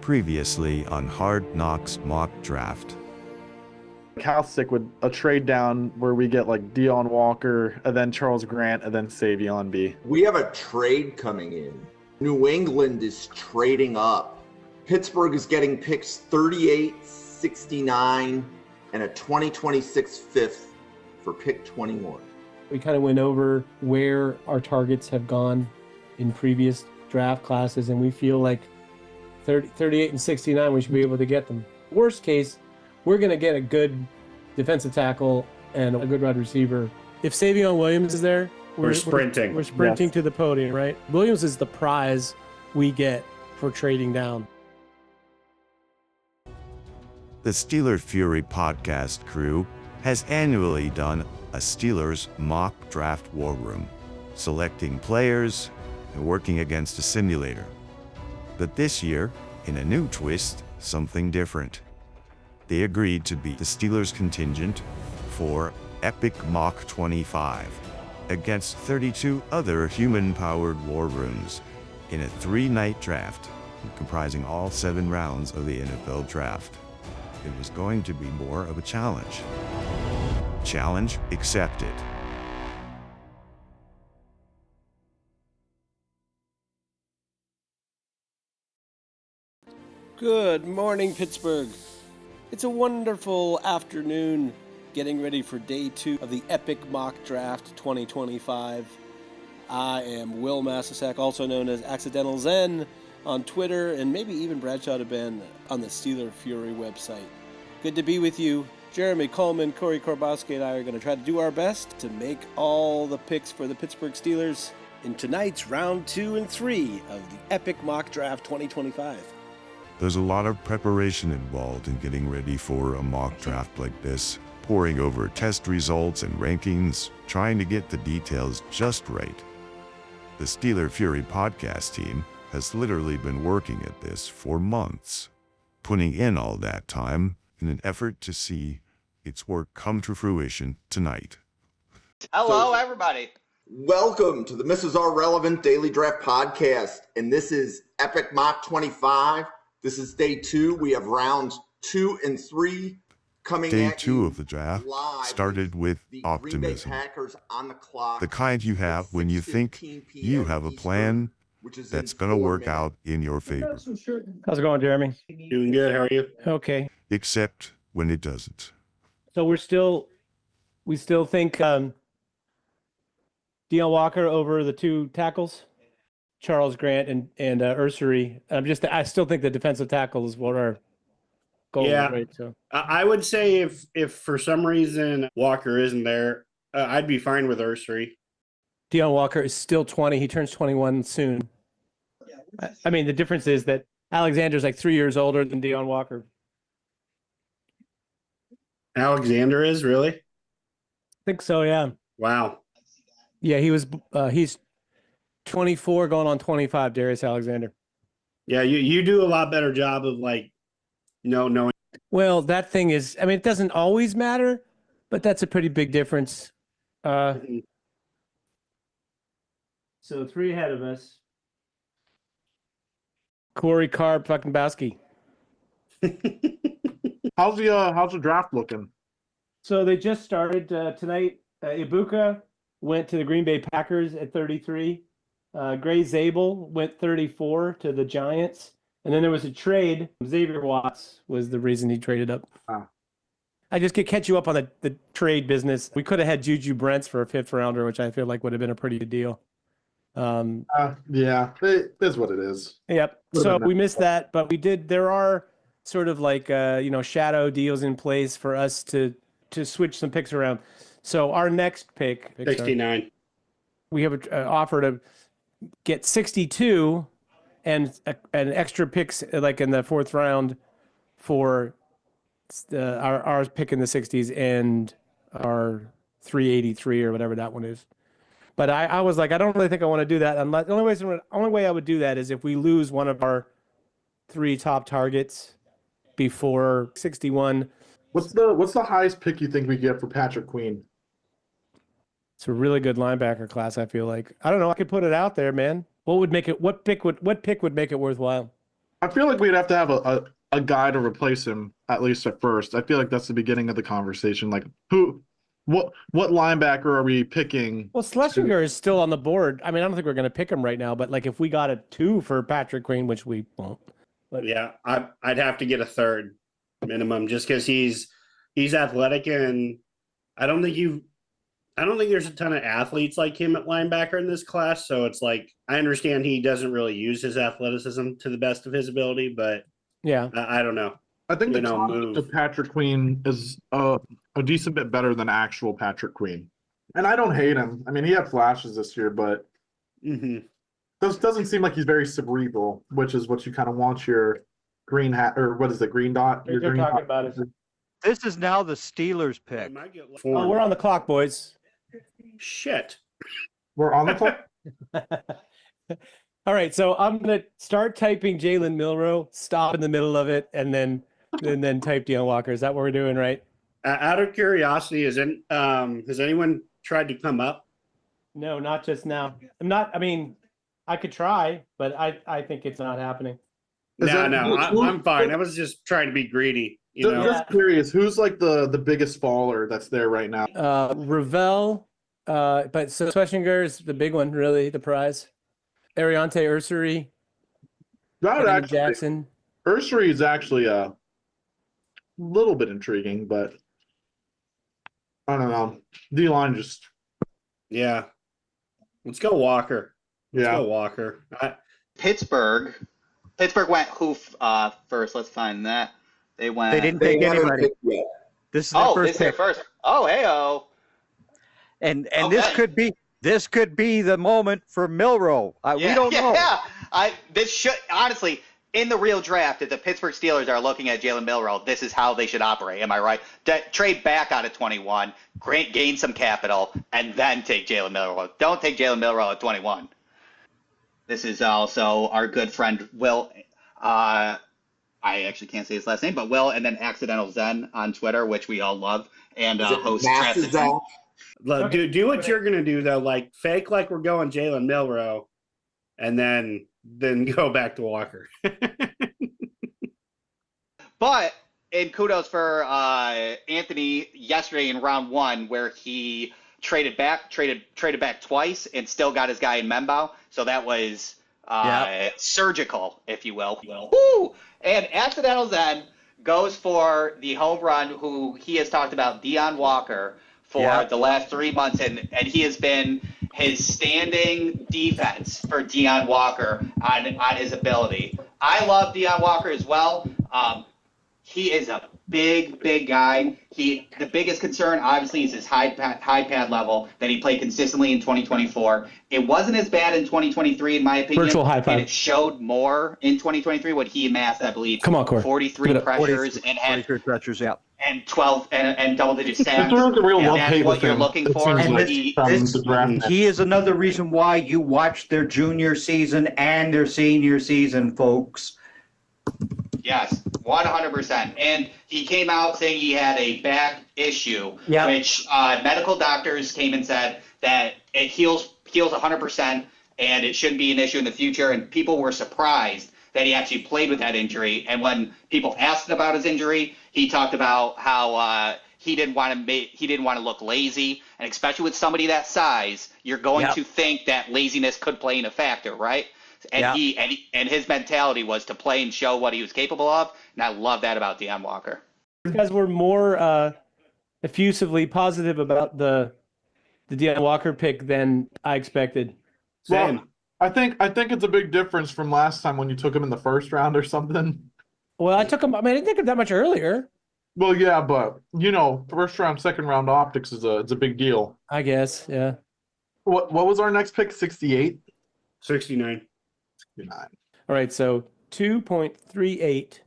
Previously on HardKnocksz mock draft. How sick would a trade down where we get like Deon Walker, and then Charles Grant, and then Savion be? We have a trade coming in. New England is trading up. Pittsburgh is getting picks 38, 69, and a 2026 fifth for pick 21. We kind of went over where our targets have gone in previous draft classes, and we feel like 38 and 69, we should be able to get them. Worst case, we're going to get a good defensive tackle and a good wide receiver. If Savion Williams is there, we're sprinting. We're sprinting Yes. to the podium, right? Williams is the prize we get for trading down. The SteelerFury Podcast crew has annually done a Steelers mock draft war room, selecting players and working against a simulator. But this year, in a new twist, something different. They agreed to be the Steelers contingent for Epic Mock 25 against 32 other human-powered war rooms in a 3-night draft comprising all 7 rounds of the NFL draft. It was going to be more of a challenge. Challenge accepted. Good morning, Pittsburgh. It's a wonderful afternoon getting ready for day 2 of the Epic Mock Draft 2025. I am Wil Masisak, also known as Accidental Zen on Twitter, and maybe even Bradshaw to Ben on the SteelerFury website. Good to be with you. Jeremy, Kohlman, Korey Karbowsky, and I are going to try to do our best to make all the picks for the Pittsburgh Steelers in tonight's round 2 and 3 of the Epic Mock Draft 2025. There's a lot of preparation involved in getting ready for a mock draft like this, poring over test results and rankings, trying to get the details just right. The SteelerFury Podcast team has literally been working at this for months, putting in all that time in an effort to see its work come to fruition tonight. Hello, everybody. Welcome to the Mrs. R Relevant Daily Draft Podcast, and this is Epic Mock 25. This is day 2. We have rounds 2 and 3 coming Day at 2 you of the draft live started with the Green Bay optimism. Packers on the clock. The kind you have when you think 6:15 you p.m. have a Eastern, plan which is that's in going to 4 work minutes. out in your favor, How's it going, Jeremy? Doing good. How are you? Okay. except when it doesn't. So we still think Deon Walker over the 2 tackles, Charles Grant and Ursery. I still think the defensive tackle is what our goal is, Yeah. right? So I would say if for some reason Walker isn't there, I'd be fine with Ursery. Deon Walker is still 20. He turns 21 soon. I mean, the difference is that Alexander's like 3 years older than Deon Walker. Alexander is really? I think so, yeah. Wow. Yeah, he's 24 going on 25, Darius Alexander. Yeah, you do a lot better job of knowing. Well, that thing is, I mean, it doesn't always matter, but that's a pretty big difference. So 3 ahead of us. Korey Karbowsky. How's the draft looking? So they just started tonight. Ibuka went to the Green Bay Packers at 33. Gray Zabel went 34 to the Giants. And then there was a trade. Xavier Watts was the reason he traded up. Wow. I just could catch you up on the trade business. We could have had Juju Brents for a 5th rounder, which I feel like would have been a pretty good deal. Yeah, it is what it is. Yep. So we missed that, but we did. There are sort of like shadow deals in place for us to switch some picks around. So our next pick, 69. we have an offer to get 62 and an extra picks like in the 4th round for our pick in the 60s and our 383 or whatever that one is. But I was like, I don't really think I want to do that. Unless the only way I would do that is if we lose one of our 3 top targets before 61. What's the highest pick you think we get for Patrick Queen? It's a really good linebacker class, I feel like. I don't know. I could put it out there, man. What pick would make it worthwhile? I feel like we'd have to have a guy to replace him, at least at first. I feel like that's the beginning of the conversation. Like, what linebacker are we picking? Well, Schlesinger is still on the board. I mean, I don't think we're going to pick him right now, but like if we got a 2 for Patrick Queen, which we won't. But Yeah, I'd have to get a third minimum just because he's athletic, and I don't think there's a ton of athletes like him at linebacker in this class. So it's like I understand he doesn't really use his athleticism to the best of his ability, but yeah, I don't know. I think the move. concept of Patrick Queen is a decent bit better than actual Patrick Queen. And I don't hate him. I mean, he had flashes this year, but doesn't seem like he's very cerebral, which is what you kind of want your green hat, or what is it, green dot? Your they're green talking dot. about it. This is now the Steelers I pick. might get Oh, we're on the clock, boys. Shit. We're on the clock. All right, so I'm going to start typing Jalen Milroe, stop in the middle of it, and then type Deion Walker. Is that what we're doing, right? Out of curiosity, has anyone tried to come up? No, not just now. I mean, I could try, but I think it's not happening. I'm fine. I was just trying to be greedy. You know? Just curious, who's like the biggest faller that's there right now? Ravel, but so Schlesinger is the big one, really, the prize. Ariante Ursary, That would actually, Jackson. Ursary is actually a little bit intriguing, but I don't know. D-line just Yeah. Let's go Walker. Let's yeah. go Walker. Pittsburgh went first. Let's find that. They went. They didn't take haven't anybody. picked yet. This is their Oh, first this is their pick. first. Oh, hey-oh. And Okay. this could be the moment for Milroe. We don't know. Yeah. This should honestly, in the real draft, if the Pittsburgh Steelers are looking at Jalen Milroe, this is how they should operate. Am I right? Trade back out of 21, gain some capital, and then take Jalen Milroe. Don't take Jalen Milroe at 21. This is also our good friend Wil. I actually can't say his last name, but Wil, and then Accidental Zen on Twitter, which we all love, and host Masisak? Look, do what you're gonna do though. Like fake like we're going Jalen Milroe, and then go back to Walker. But and kudos for Anthony yesterday in round 1, where he traded back twice and still got his guy in Membao. So that was surgical, if you will. Woo! And Accidental Zen goes for the home run, who he has talked about, Deion Walker, for the last 3 months, and he has been his standing defense for Deion Walker on his ability. I love Deion Walker as well. He is a big guy. The biggest concern, obviously, is his high pad level that he played consistently in 2024. It wasn't as bad in 2023, in my opinion. Virtual high five. And it showed more in 2023 when he amassed, I believe, Come on, Korey. 43 pressures and had 43 pressures, yeah. and 12 and double-digit sacks. It's a real And love that's hate what with you're him. looking It for. seems And like he, from the draft. He is another reason why you watch their junior season and their senior season, folks. yes, 100%. And he came out saying he had a back issue, Yeah. which medical doctors came and said that it heals 100%, and it shouldn't be an issue in the future. And people were surprised that he actually played with that injury. And when people asked about his injury, he talked about how he didn't want to look lazy, and especially with somebody that size, you're going to think that laziness could play in a factor, right? And and his mentality was to play and show what he was capable of, and I love that about Deion Walker. You guys were more effusively positive about the Deion Walker pick than I expected. Same. Well, I think it's a big difference from last time when you took him in the first round or something. Well, I took him. I mean, I didn't take him that much earlier. Well, yeah, but first round, second round optics is a big deal. I guess, yeah. What was our next pick? 68? 69. 69. All right, so 2.38,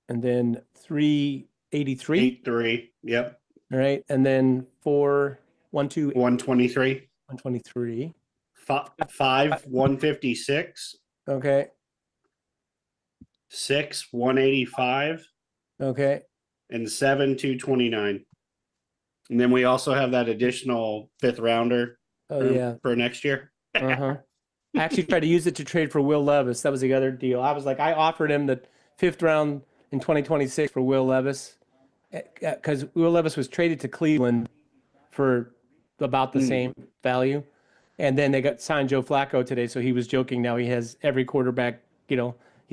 and then 383. 8-3. Yep. All right, and then 123. 123. 5 156. Okay, 6 185. okay. And 7 229. And then we also have that additional 5th rounder Oh yeah. for next year. Uh-huh. I actually tried to use it to trade for Will Levis. That was the other deal. I was like, I offered him the 5th round in 2026 for Will Levis because Will Levis was traded to Cleveland for about the same value. And then they got signed Joe Flacco today. So he was joking. Now he has every quarterback, he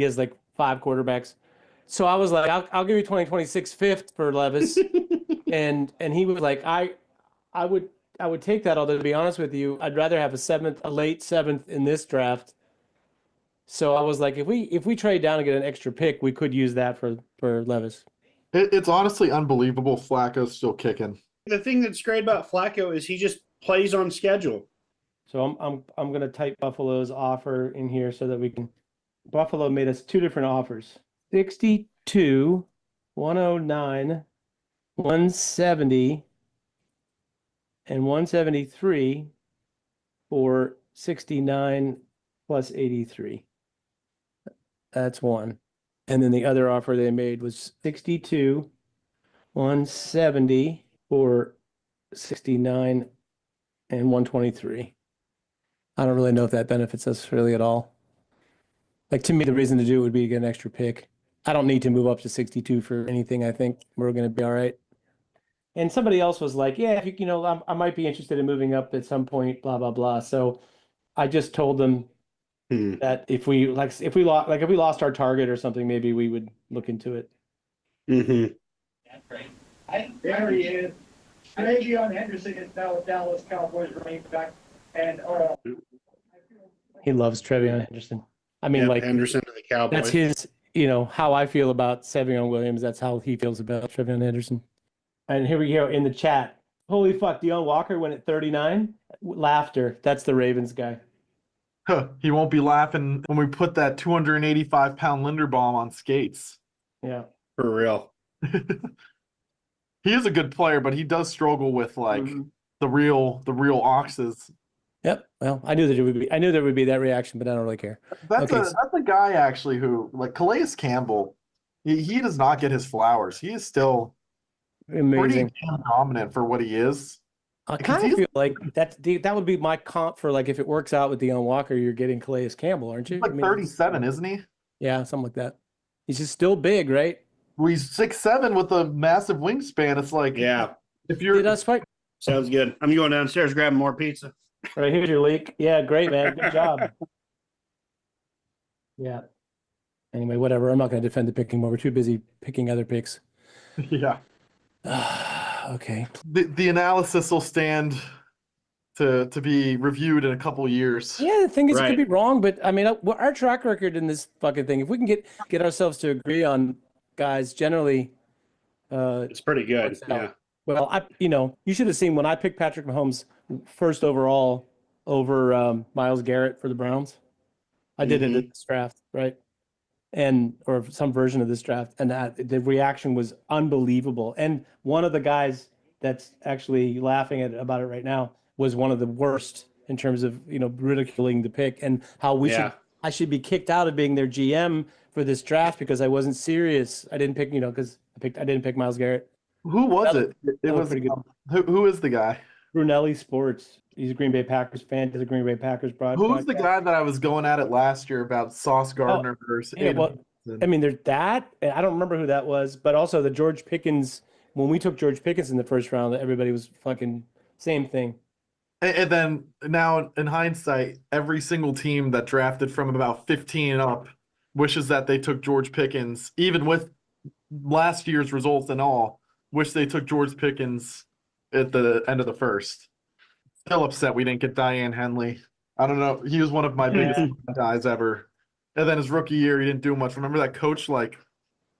has like 5 quarterbacks. So I was like, I'll give you 2026 5th for Levis. and he was like, I would take that, although to be honest with you, I'd rather have a late 7th in this draft. So I was like, if we trade down and get an extra pick, we could use that for Levis. It's honestly unbelievable Flacco's still kicking. The thing that's great about Flacco is he just plays on schedule. So I'm gonna type Buffalo's offer in here so that we can. Buffalo made us 2 different offers: 62, 109, 170, and 173 for 69 plus 83. That's one. And then the other offer they made was 62, 170 for 69 and 123. I don't really know if that benefits us really at all. Like, to me, the reason to do it would be to get an extra pick. I don't need to move up to 62 for anything. I think we're going to be all right. And somebody else was like, yeah, if I might be interested in moving up at some point, blah, blah, blah. So I just told them that if we lost our target or something, maybe we would look into it. Mm-hmm. That's great. There he is. Travion Henderson is now a Dallas Cowboys running back. And he loves Travion Henderson. I mean, Henderson to the Cowboys. That's his, how I feel about Savion Williams. That's how he feels about Travion Henderson. And here we go in the chat. Holy fuck, Deion Walker went at 39. Laughter. That's the Ravens guy. He won't be laughing when we put that 285-pound Linderbaum on skates. Yeah. For real. He is a good player, but he does struggle with the real oxes. Yep. Well, I knew there would be that reaction, but I don't really care. That's a guy actually who, like Calais Campbell, he does not get his flowers. He is still amazing, pretty damn dominant for what he is. I kind of feel like that would be my comp for, like, if it works out with Deion Walker, you're getting Calais Campbell, aren't you? He's like 37, isn't he? Yeah, something like that. He's just still big, right? Well, he's 6'7" with a massive wingspan. It's like, yeah. If you're Sounds good. I'm going downstairs grabbing more pizza. All right, here's your leak. Yeah, great, man. Good job. Yeah. Anyway, whatever. I'm not going to defend the pick anymore. We're too busy picking other picks. Yeah. Okay. The analysis will stand to be reviewed in a couple years. Yeah, the thing is, it could be wrong, but I mean, our track record in this fucking thing, if we can get ourselves to agree on guys, generally, it's pretty good. Yeah. Well, you should have seen when I picked Patrick Mahomes first overall over Myles Garrett for the Browns. I did it in this draft, right? Or some version of this draft, and the reaction was unbelievable. And one of the guys that's actually laughing about it right now was one of the worst in terms of ridiculing the pick and how I should be kicked out of being their GM for this draft because I wasn't serious. I didn't pick because I didn't pick Myles Garrett. Who was it? It was pretty good. Who is the guy? Brunelli Sports. He's a Green Bay Packers fan. Does a Green Bay Packers broadcast. Who's the guy that I was going at it last year about Sauce Gardner versus? Yeah, well, I mean, there's that. And I don't remember who that was, but also the George Pickens. When we took George Pickens in the first round, everybody was fucking same thing. And then now, in hindsight, every single team that drafted from about 15 and up wishes that they took George Pickens, even with last year's results and all. Wish they took George Pickens at the end of the first. Still upset we didn't get Diane Henley. I don't know. He was one of my biggest guys ever. And then his rookie year, he didn't do much. Remember that coach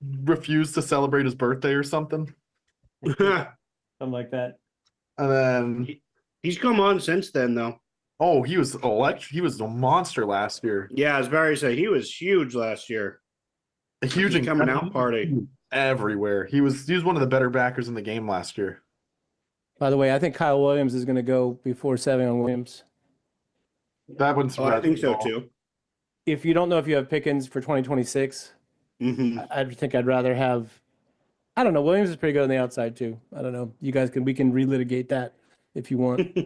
refused to celebrate his birthday or something? Something like that. And then he's come on since then, though. Oh, he was He was a monster last year. Yeah, I was about to say he was huge last year. A huge coming out party everywhere. He was one of the better backers in the game last year. By the way, I think Kyle Williams is going to go before Savion Williams. That wouldn't surprise me. I think so too. If you don't know if you have Pickens for 2026, I think I'd rather have. I don't know. Williams is pretty good on the outside too. I don't know. We can relitigate that if you want.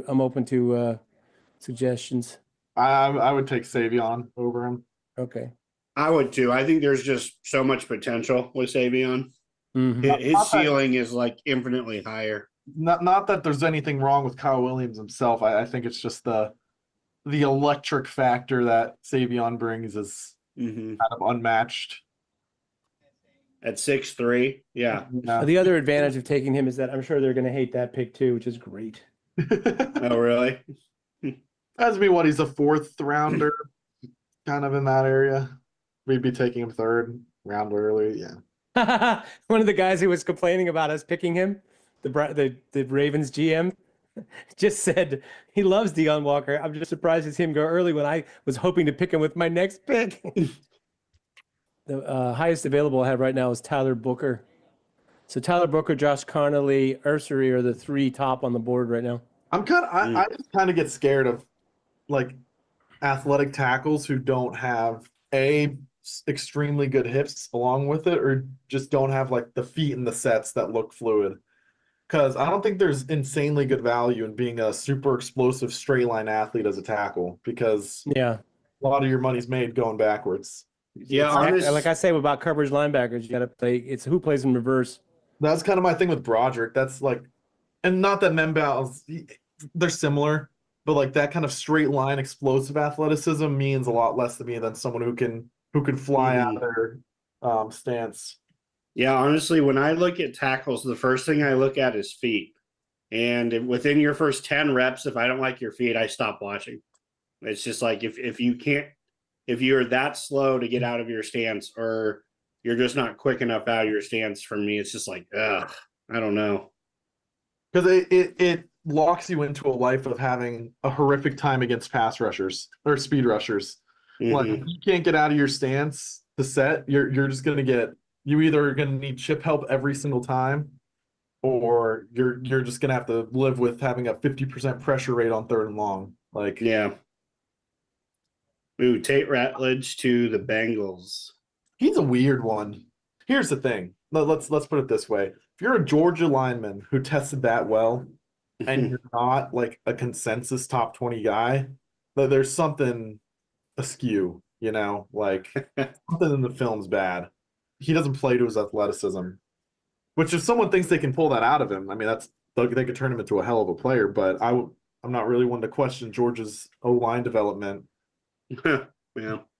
I'm open to suggestions? I would take Savion over him. Okay. I would too. I think there's just so much potential with Savion. Mhm. His ceiling is like infinitely higher. Not that there's anything wrong with Kyle Williams himself. I think it's just the electric factor that Savion brings is kind of unmatched. At 6'3", yeah. The other advantage of taking him is that I'm sure they're going to hate that pick too, which is great. Oh, really? That's me. What, he's a 4th rounder, kind of in that area. We'd be taking him 3rd round early. Yeah. One of the guys who was complaining about us picking him, the Ravens GM, just said he loves Deion Walker. I'm just surprised to see him go early when I was hoping to pick him with my next pick. The highest available I have right now is Tyler Booker. So Tyler Booker, Josh Connolly, Ursery are the 3 top on the board right now. I just kind of get scared of like athletic tackles who don't have extremely good hips along with it, or just don't have like the feet and the sets that look fluid. Because I don't think there's insanely good value in being a super explosive straight line athlete as a tackle, because a lot of your money's made going backwards. Yeah, like I say about coverage linebackers, you got to play. It's who plays in reverse. That's kind of my thing with Broderick. That's like, and not that Membow's, they're similar, but like that kind of straight line explosive athleticism means a lot less to me than someone who can fly out of their stance. Yeah, honestly, when I look at tackles, the first thing I look at is feet. And within your first 10 reps, if I don't like your feet, I stop watching. It's just like if you're that slow to get out of your stance, or you're just not quick enough out of your stance, for me, it's just like, ugh, I don't know. Because it locks you into a life of having a horrific time against pass rushers or speed rushers. Like, if you can't get out of your stance to set, you're just gonna get, you either are gonna need chip help every single time, or you're just gonna have to live with having a 50% pressure rate on 3rd and long. Like, yeah. Ooh, Tate Ratledge to the Bengals. He's a weird one. Here's the thing. Let's put it this way. If you're a Georgia lineman who tested that well, and you're not like a consensus top 20 guy, there's something askew, like something in the film's bad. He doesn't play to his athleticism, which if someone thinks they can pull that out of him, I mean, they could turn him into a hell of a player, but I'm not really one to question Georgia's O-line development. Yeah.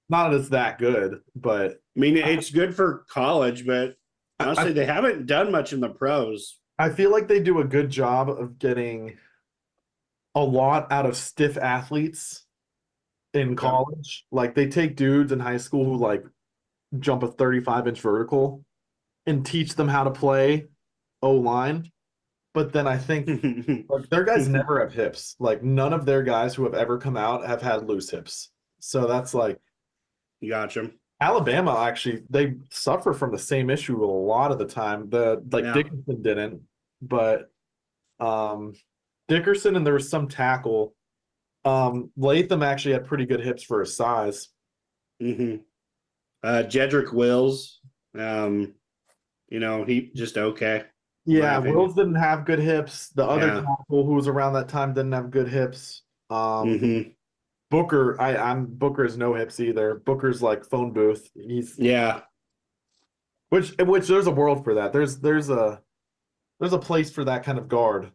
Not that it's that good, but I mean, it's good for college, but honestly, they haven't done much in the pros. I feel like they do a good job of getting a lot out of stiff athletes in college. Like, they take dudes in high school who like jump a 35-inch vertical and teach them how to play O-line. But then I think like, their guys never have hips. Like, none of their guys who have ever come out have had loose hips. So that's like, you gotcha. Alabama, actually, they suffer from the same issue a lot of the time. Dickerson didn't, but Dickerson, and there was some tackle. Latham actually had pretty good hips for his size. Jedrick Wills, he just okay. Yeah, Wills didn't have good hips. The other tackle who was around that time didn't have good hips. Booker, Booker has no hips either. Booker's like phone booth. Which there's a world for that. There's a place for that kind of guard.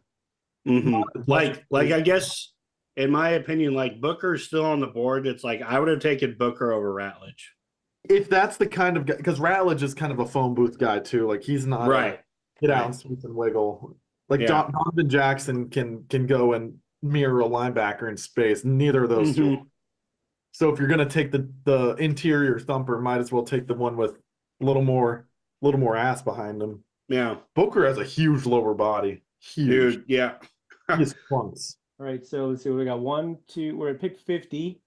Like I guess in my opinion, like Booker's still on the board. It's like I would have taken Booker over Ratledge. If that's the kind of guy, because Ratledge is kind of a phone booth guy too. Like, he's not get out and sweep and wiggle. Like Donovan Jackson can go and mirror a linebacker in space. Neither of those two. So if you're gonna take the interior thumper, might as well take the one with a little more ass behind him. Yeah. Booker has a huge lower body. Huge. Dude, yeah. He's clunks. All right, so let's see. We got 1, 2. We're at pick 50,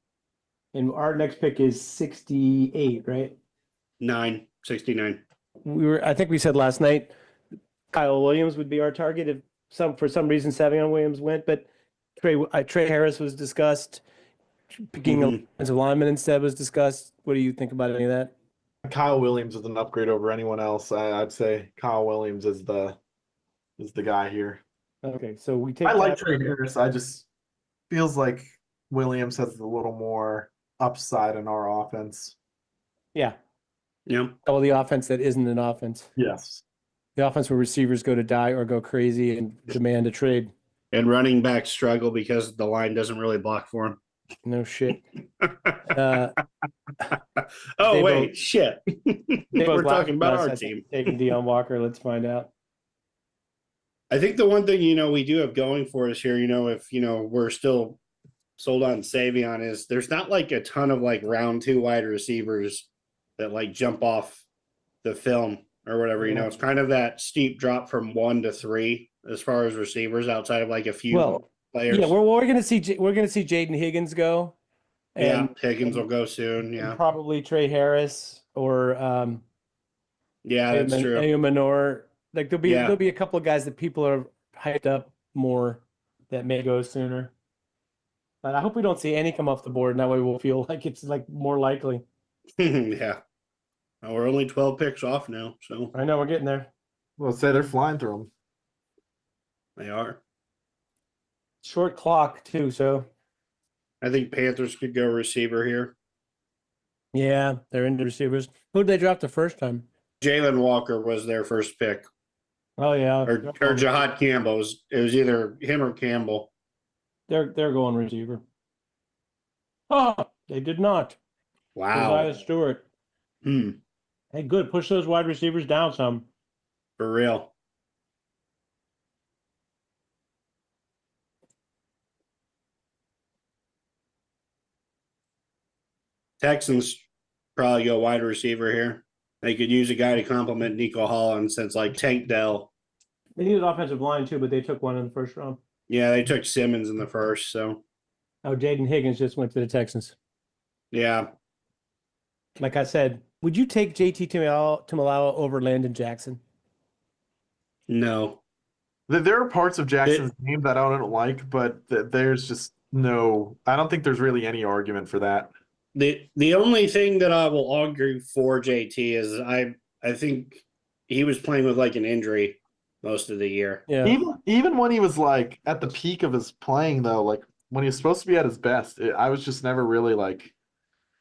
and our next pick is 68, right? 69. I think we said last night Kyle Williams would be our target if for some reason Savion Williams went, but Trey Harris was discussed. Picking a offensive lineman instead was discussed. What do you think about any of that? Kyle Williams is an upgrade over anyone else. I'd say Kyle Williams is the guy here. Okay, so we take. I like Trey Harris. I just feels like Williams has a little more upside in our offense. Yeah. Yeah. Well, the offense that isn't an offense. Yes. The offense where receivers go to die or go crazy and demand a trade. And running backs struggle because the line doesn't really block for them. No shit. Oh, wait, shit. We're talking about our us team. Taking Deion Walker. Let's find out. I think the one thing, we do have going for us here, if, we're still sold on Savion is there's not like a ton of like round 2 wide receivers that like jump off the film or whatever, it's kind of that steep drop from 1 to 3 as far as receivers outside of like a few players. Yeah, we're gonna see Jaden Higgins go. And Higgins will go soon. Yeah, probably Trey Harris or that's true. Manor. Like there'll be a couple of guys that people are hyped up more that may go sooner. But I hope we don't see any come off the board, and that way we'll feel like it's like more likely. Yeah. Well, we're only 12 picks off now, so I know we're getting there. Well, say they're flying through them. They are. Short clock too, so I think Panthers could go receiver here. Yeah, they're into receivers. Who did they draft the first time? Jalen Walker was their first pick. Oh yeah, or Jahad Campbell. It was either him or Campbell. They're going receiver. Oh, they did not. Wow. Isaiah Stewart. Hey, good. Push those wide receivers down some. For real. Texans probably go wide receiver here. They could use a guy to complement Nico Holland since like Tank Dell. They needed offensive line too, but they took one in the first round. Yeah, they took Simmons in the first, so. Oh, Jaden Higgins just went to the Texans. Yeah. Like I said, would you take JT Tuimoloau over Landon Jackson? No. There are parts of Jackson's game that I don't like, but there's just I don't think there's really any argument for that. The only thing that I will argue for JT is I think he was playing with like an injury most of the year. Yeah. Even when he was like at the peak of his playing though, like when he was supposed to be at his best, I was just never really like.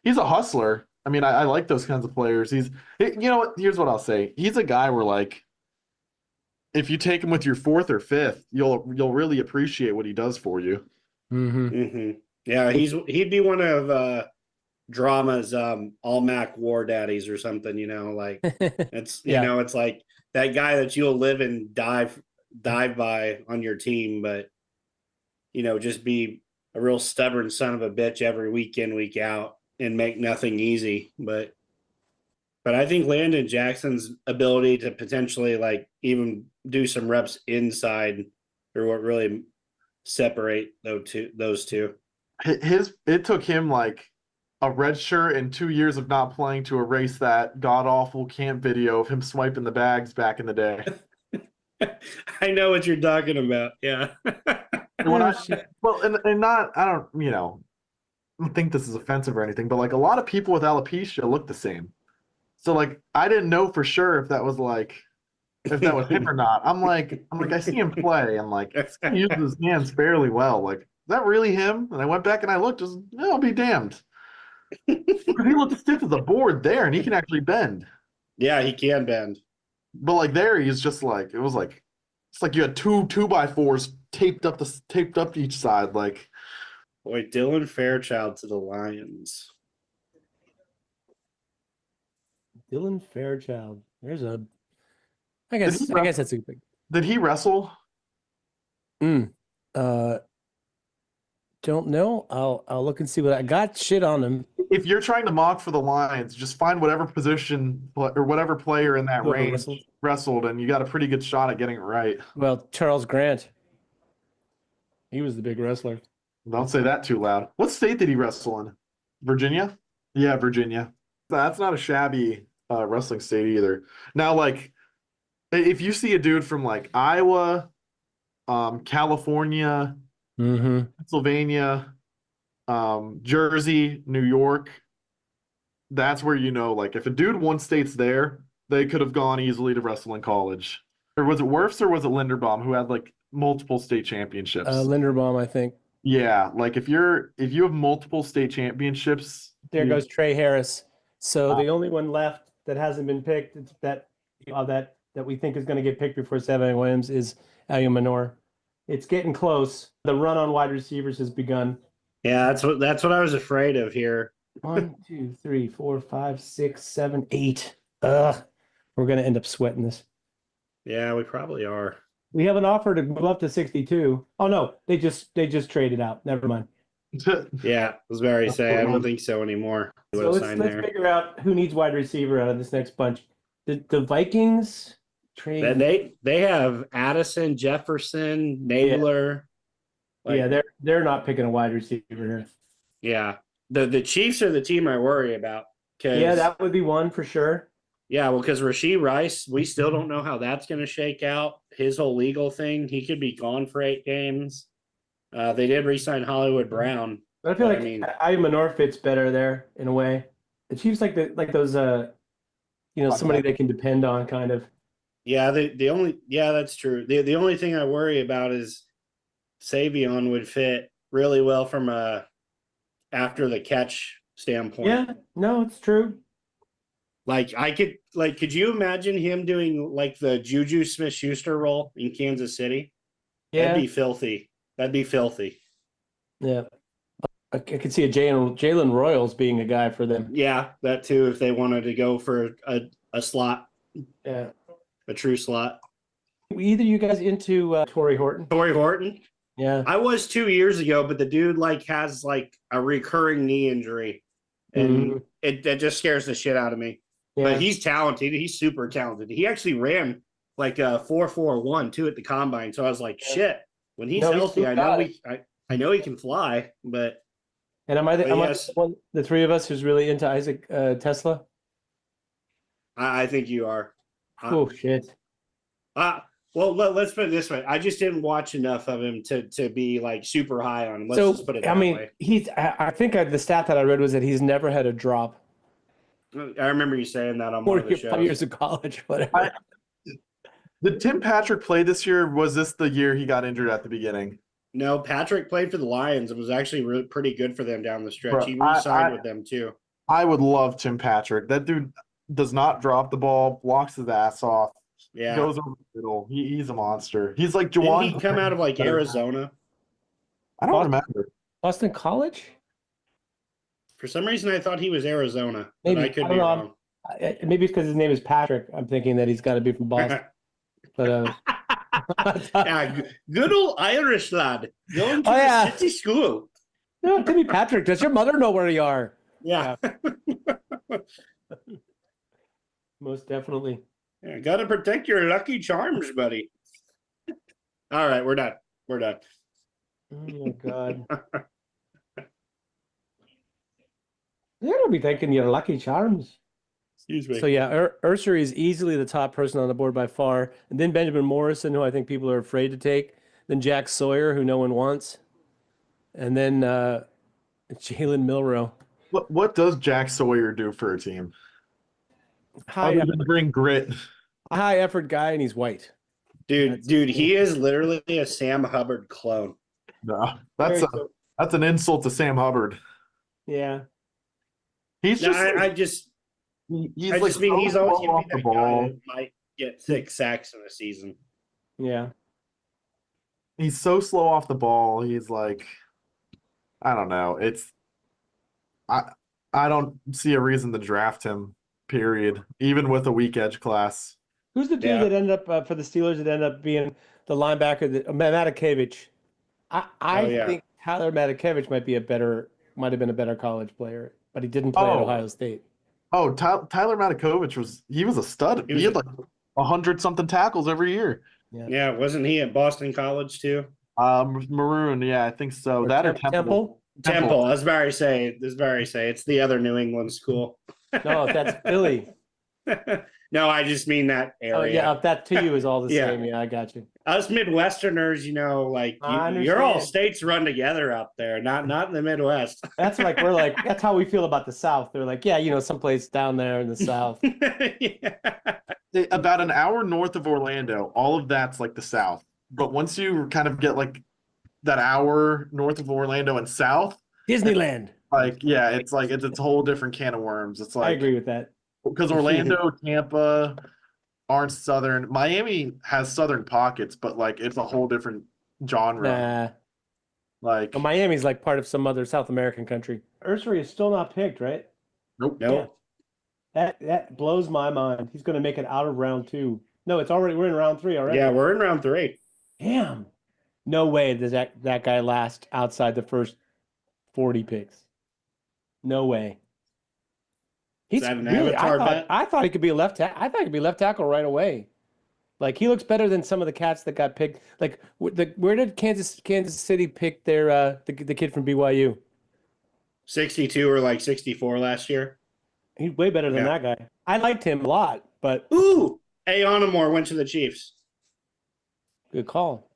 He's a hustler. I mean, I like those kinds of players. You know what? Here's what I'll say. He's a guy where like, if you take him with your 4th or 5th, you'll really appreciate what he does for you. Mm-hmm. Mm-hmm. Yeah, he'd be one of Drama's all Mac war daddies or something. Like it's it's like that guy that you'll live and dive by on your team, but just be a real stubborn son of a bitch every week in, week out. And make nothing easy, but I think Landon Jackson's ability to potentially like even do some reps inside are what really separate those two. It took him like a red shirt and 2 years of not playing to erase that god awful camp video of him swiping the bags back in the day. I know what you're talking about. Yeah. I don't think this is offensive or anything, but like a lot of people with alopecia look the same. So like I didn't know for sure if that was him or not. I'm like I see him play and like he uses his hands fairly well. Like, is that really him? And I went back and I looked, I'll be damned. He looked stiff as a board there and he can actually bend. Yeah, he can bend. But like there he's just like it's like you had two 2x4s taped up to each side, like. Boy, Dylan Fairchild to the Lions. Dylan Fairchild. I guess that's a big. Did he wrestle? Don't know. I'll look and see what I got. Shit on him. If you're trying to mock for the Lions, just find whatever position or whatever player in that range wrestled, and you got a pretty good shot at getting it right. Well, Charles Grant. He was the big wrestler. Don't say that too loud. What state did he wrestle in? Virginia? Yeah, Virginia. That's not a shabby wrestling state either. Now, like, if you see a dude from like Iowa, California, Pennsylvania, Jersey, New York, that's where like if a dude one state's there, they could have gone easily to wrestle in college. Or was it Wirfs or was it Linderbaum who had like multiple state championships? Linderbaum, I think. Yeah, like if you have multiple state championships, There goes Trey Harris. So the only one left that hasn't been picked that we think is going to get picked before Savannah Williams is Alia Manor. It's getting close. The run on wide receivers has begun. Yeah, that's what I was afraid of here. 1, 2, 3, 4, 5, 6, 7, 8. Ugh, we're going to end up sweating this. Yeah, we probably are. We have an offer to move up to 62. Oh no, they just traded out. Never mind. Yeah, I was very say I don't think so anymore. So let's figure out who needs wide receiver out of this next bunch. The Vikings trade. They have Addison, Jefferson, Nabler. Yeah, they're not picking a wide receiver here. Yeah, the Chiefs are the team I worry about. Yeah, that would be one for sure. Yeah, well, because Rashee Rice, we still don't know how that's going to shake out. His whole legal thing, he could be gone for 8 games. They did re-sign Hollywood Brown. But I feel like Alia Manor fits better there in a way. The Chiefs like those somebody they can depend on kind of. Yeah, that's true. The only thing I worry about is Savion would fit really well from a after the catch standpoint. Yeah, no, it's true. Could you imagine him doing like the Juju Smith-Schuster role in Kansas City? Yeah. That'd be filthy. Yeah. I could see a Jalen Royals being a guy for them. Yeah, that too, if they wanted to go for a slot. Yeah. A true slot. Either you guys into Torrey Horton? Torrey Horton? Yeah. I was 2 years ago, but the dude has a recurring knee injury. And it just scares the shit out of me. Yeah. But he's talented. He's super talented. He actually ran like a 4.41 too at the combine. So I was like, shit. When he's healthy, I know he can fly. But am I the three of us who's really into Isaac Tesla? I think you are. Oh shit. Well, let's put it this way. I just didn't watch enough of him to be like super high on him. Let's just put it that way. I think the stat that I read was that he's never had a drop. I remember you saying that on one of the shows. 5 years of college, whatever. Did Tim Patrick play this year? Was this the year he got injured at the beginning? No, Patrick played for the Lions and was actually really pretty good for them down the stretch. He re-signed with them too. I would love Tim Patrick. That dude does not drop the ball, blocks his ass off. Yeah, goes over the middle. He's a monster. He's like Juwan. Didn't he come out of like Arizona? I don't remember. Boston College? For some reason, I thought he was Arizona. Maybe. But I could be wrong. Maybe it's because his name is Patrick. I'm thinking that he's got to be from Boston. But yeah, good old Irish lad going to the city school. No, Timmy Patrick. Does your mother know where you are? Yeah. Most definitely. Yeah, got to protect your Lucky Charms, buddy. All right, we're done. Oh my God. They're gonna be taking your Lucky Charms. Excuse me. So yeah, Ursary is easily the top person on the board by far, and then Benjamin Morrison, who I think people are afraid to take, then Jack Sawyer, who no one wants, and then Jalen Milroe. What does Jack Sawyer do for a team? Bring grit. A high effort guy, and he's white. Dude, he is literally a Sam Hubbard clone. No, that's an insult to Sam Hubbard. Yeah. He's just. I just mean he's always going to be that guy that might get 6 sacks in a season. Yeah. He's so slow off the ball. He's like, I don't know. I don't see a reason to draft him. Period. Even with a weak edge class. Who's the dude that ended up for the Steelers that ended up being the linebacker? Matakevich. I think Tyler Matakevich might have been a better college player, but he didn't play at Ohio State. Oh, Tyler Matakevich was a stud. He had like 100-something tackles every year. Yeah, wasn't he at Boston College too? Maroon, yeah, I think so. Or that or Temple. Temple. I was very say it's the other New England school. No, that's Philly. No, I just mean that area. Oh yeah, that to you is all the same. Yeah, I got you. Us Midwesterners, you're all states run together out there, not in the Midwest. That's that's how we feel about the South. They're like, someplace down there in the South. About an hour north of Orlando, all of that's like the South. But once you kind of get like that hour north of Orlando and south. Disneyland. Like, yeah, it's like it's a whole different can of worms. It's like I agree with that. because Orlando, Tampa aren't southern. Miami has southern pockets, but like it's a whole different genre. Nah. Like Well, Miami's like part of some other South American country. Ursary is still not picked, right? nope. That blows my mind. He's going to make it out of round 2. No, we're in round 3 already. Yeah, we're in round 3. Damn. No way does that guy last outside the first 40 picks. No way. He's that an really, avatar bet? I thought he could be a left tackle. I thought he could be left tackle right away. Like he looks better than some of the cats that got picked. Like where did Kansas City pick their the kid from BYU? 62 or like 64 last year. He's way better than that guy. I liked him a lot, but Ooh, Aonamor went to the Chiefs. good call.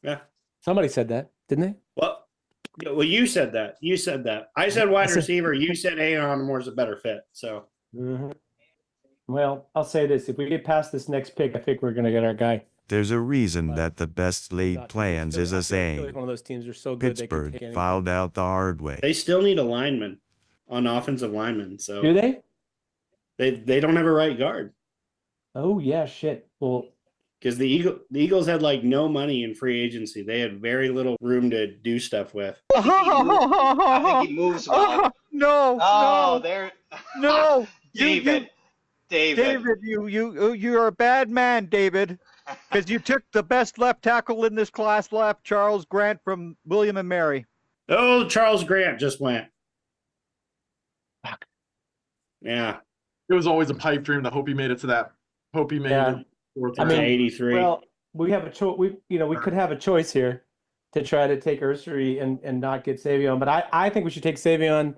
Yeah. Somebody said that, didn't they? Well, you said that. You said that. I said wide receiver. You said Aonamor's a better fit. So. Mm-hmm. Well, I'll say this: if we get past this next pick, I think we're gonna get our guy. There's a reason that the best laid plans is a I feel saying. like one of those teams are so good they can Pittsburgh take anyone. fouled out the hard way. They still need a lineman on offensive linemen. So Do they? they don't have a right guard Oh yeah, shit. Well, because the Eagles had like no money in free agency. They had very little room to do stuff with. I think he moves well. No, Oh, no, there. no. David. David, you're a bad man, David, because you took the best left tackle in this class, left Charles Grant from William and Mary. Oh, Charles Grant just went. Yeah. It was always a pipe dream to hope he made it to that. Hope he made Yeah. it. Fourth I mean, round. 83. well, we have a choice. We could have a choice here to try to take Ursary and not get Savion, but I think we should take Savion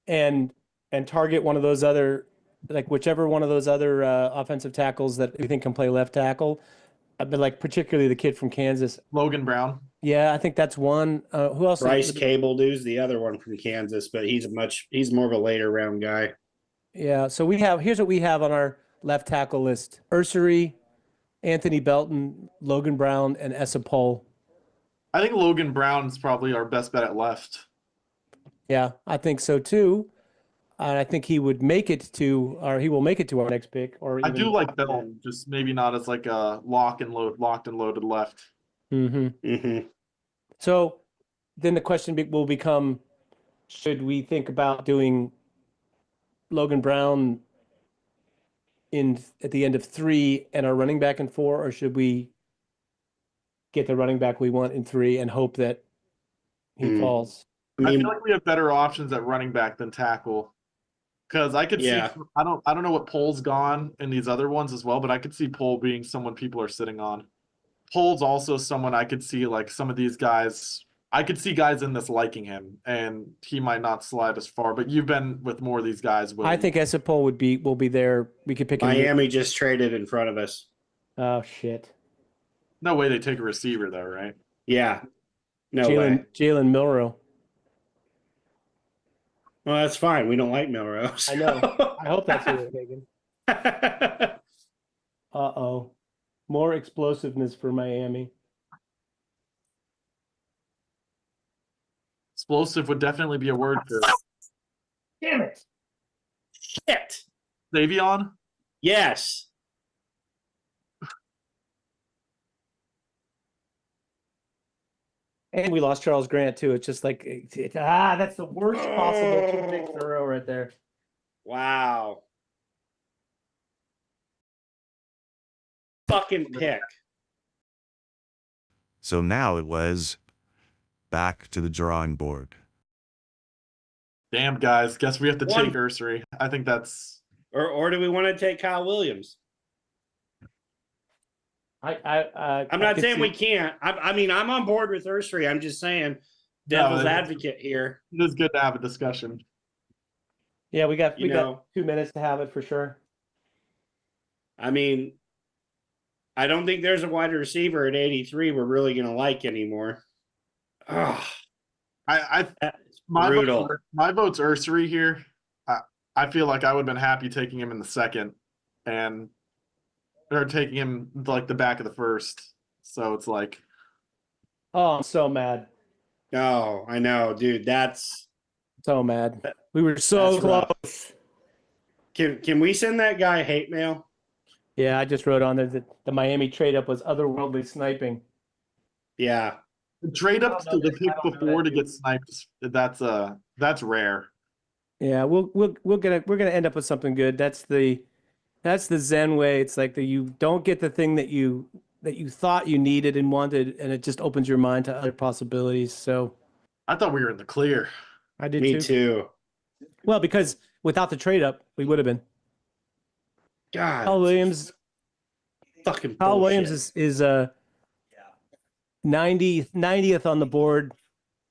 and target one of those other, like whichever one of those other offensive tackles that we think can play left tackle. But like particularly the kid from Kansas. Logan Brown. Yeah, I think that's one. Who else? Bryce Cable Dude's the other one from Kansas, but he's more of a later round guy. Yeah, so here's what we have on our left tackle list: Ursary, Anthony Belton, Logan Brown, and Essa Pole. I think Logan Brown's probably our best bet at left. Yeah, I think so too. And I think he will make it to our next pick. Or I do like Belton, just maybe not as like a locked and loaded left. Mm-hmm. Mm-hmm. So then the question will become: should we think about doing Logan Brown at the end of 3 and our running back in 4, or should we get the running back we want in 3 and hope that he falls? I feel like we have better options at running back than tackle. Because I could see, I don't know what Pole's gone in these other ones as well, but I could see Pole being someone people are sitting on. Pole's also someone I could see, like some of these guys. I could see guys in this liking him, and he might not slide as far. But you've been with more of these guys. I think Essa Pole will be there. We could pick him. Miami just traded in front of us. Oh shit! No way they take a receiver though, right? Yeah. No way. Jalen Milrow. Well, that's fine. We don't like Melrose. I know. I hope that's who they're taking. Uh-oh. More explosiveness for Miami. Explosive would definitely be a word for Damn it. Shit. Savion. Yes. And we lost Charles Grant too. It's just like that's the worst possible 2 picks in a row right there. Wow. Fucking pick. So now it was back to the drawing board. Damn, guys. Guess we have to take Ursary. I think that's. Or do we want to take Kyle Williams? I'm not saying we can't. I mean, I'm on board with Ursary. I'm just saying, devil's advocate here. It is good to have a discussion. Yeah, we got 2 minutes to have it for sure. I mean, I don't think there's a wide receiver at 83 we're really going to like anymore. Oh, My brutal. vote's Ursary here. I feel like I would have been happy taking him in the second, or taking him like the back of the first. So it's like, Oh, I'm so mad. Oh, I know, dude. That's So mad. We were so rough. close. Can we send that guy hate mail? Yeah, I just wrote on there that the Miami trade up was otherworldly sniping. Yeah. The trade up to the pick I don't know before that, to get sniped. That's rare. Yeah, we're gonna end up with something good. That's the Zen way. It's like you don't get the thing that you thought you needed and wanted, and it just opens your mind to other possibilities. So I thought we were in the clear. I did Me too. Well, because without the trade up, we would have been. God. Kyle Williams. Fucking Kyle bullshit. Williams is 90th on the board.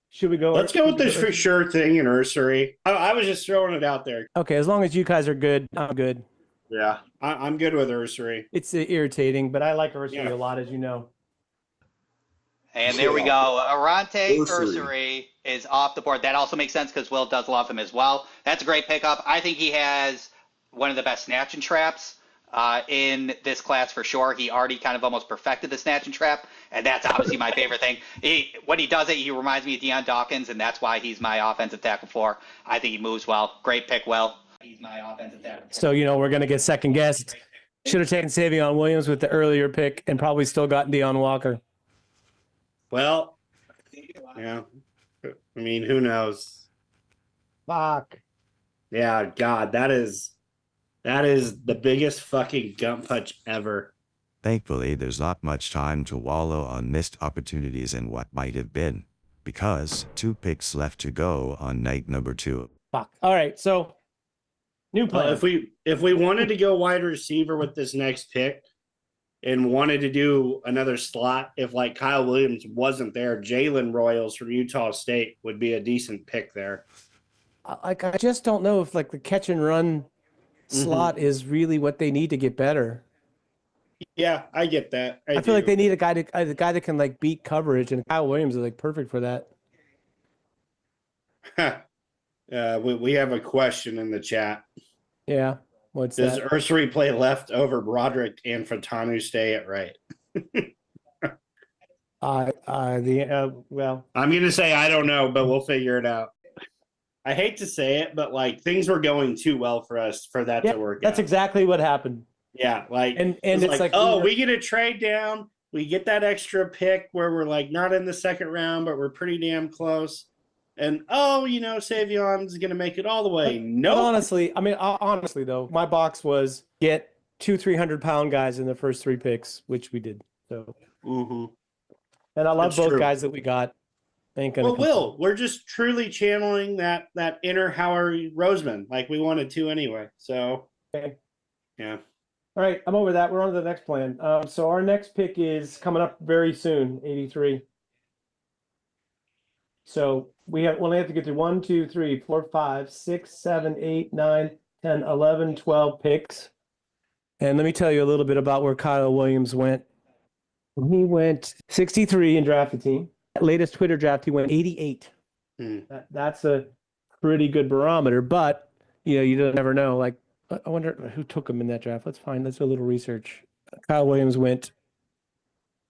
Should we go? Let's go with this for sure thing in Ursery. I was just throwing it out there. Okay, as long as you guys are good, I'm good. Yeah. I'm good with Ursery. It's irritating, but I like Ursery a lot, as you know. And there we go. Arante Ursery. Ursery is off the board. That also makes sense because Will does love him as well. That's a great pickup. I think he has one of the best snatch and traps in this class for sure. He already kind of almost perfected the snatch and trap, and that's obviously my favorite thing. When he does it, he reminds me of Deion Dawkins, and that's why he's my offensive tackle for. I think he moves well. Great pick, Will. He's my offensive tackle. So, we're going to get second guessed. Should have taken Savion Williams with the earlier pick and probably still gotten Deion Walker. Well, yeah. I mean, who knows? Fuck. Yeah, God, that is the biggest fucking gut punch ever. Thankfully, there's not much time to wallow on missed opportunities and what might have been, because 2 picks left to go on night number 2. Fuck. All right, so new plan. If we wanted to go wide receiver with this next pick and wanted to do another slot, if like Kyle Williams wasn't there, Jalen Royals from Utah State would be a decent pick there. I just don't know if like the catch and run slot is really what they need to get better. Yeah, I get that. I feel like they need a guy that can like beat coverage, and Kyle Williams is like perfect for that. We have a question in the chat. Yeah, what's Does that? Ursery play left over Broderick and Fantanu stay at right? Well, I'm gonna say I don't know, but we'll figure it out. I hate to say it, but like things were going too well for us for that to work. That's out. exactly what happened. Yeah, like and it's like we get a trade down, we get that extra pick where we're like not in the second round, but we're pretty damn close. And Savion's gonna make it all the way. No, honestly, though, my box was get 200-300-pound guys in the first 3 picks, which we did. So, and I love both guys that we got. Will, we're just truly channeling that inner Howard Roseman, like we wanted to anyway. So, okay. Yeah. All right, I'm over that. We're on to the next plan. So our next pick is coming up very soon, 83. So we only have to get through 1, 2, 3, 4, 5, 6, 7, 8, 9, 10, 11, 12 picks. And let me tell you a little bit about where Kyle Williams went. He went 63 in drafted team. Latest Twitter draft, he went 88. That's a pretty good barometer, but you don't never know. Like, I wonder who took him in that draft. Let's do a little research. Kyle Williams went